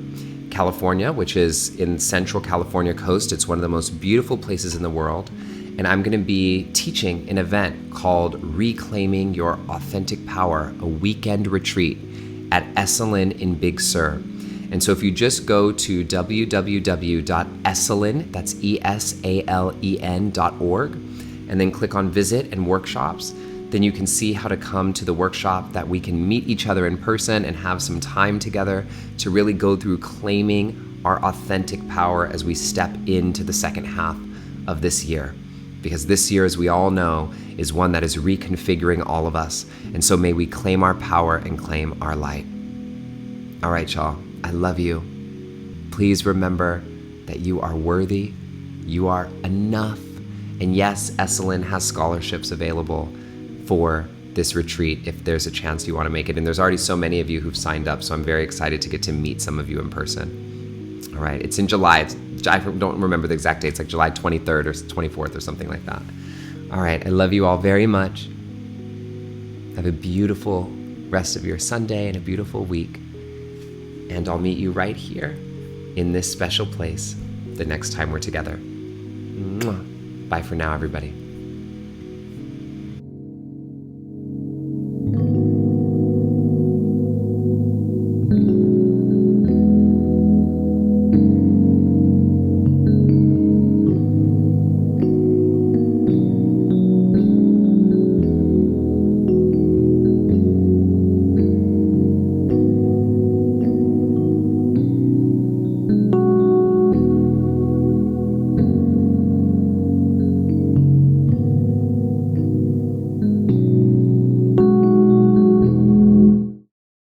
California, which is in Central California coast. It's one of the most beautiful places in the world. And I'm going to be teaching an event called Reclaiming Your Authentic Power, a weekend retreat at Esalen in Big Sur. And so if you just go to www.esalen, that's ESALEN.org, and then click on visit and workshops, then you can see how to come to the workshop, that we can meet each other in person and have some time together to really go through claiming our authentic power as we step into the second half of this year. Because this year, as we all know, is one that is reconfiguring all of us. And so may we claim our power and claim our light. All right, y'all, I love you. Please remember that you are worthy, you are enough, And yes, Esalen has scholarships available for this retreat if there's a chance you want to make it. And there's already so many of you who've signed up, so I'm very excited to get to meet some of you in person. All right, it's in July. I don't remember the exact date. It's like July 23rd or 24th or something like that. All right, I love you all very much. Have a beautiful rest of your Sunday and a beautiful week. And I'll meet you right here in this special place the next time we're together. Mwah. Bye for now, everybody.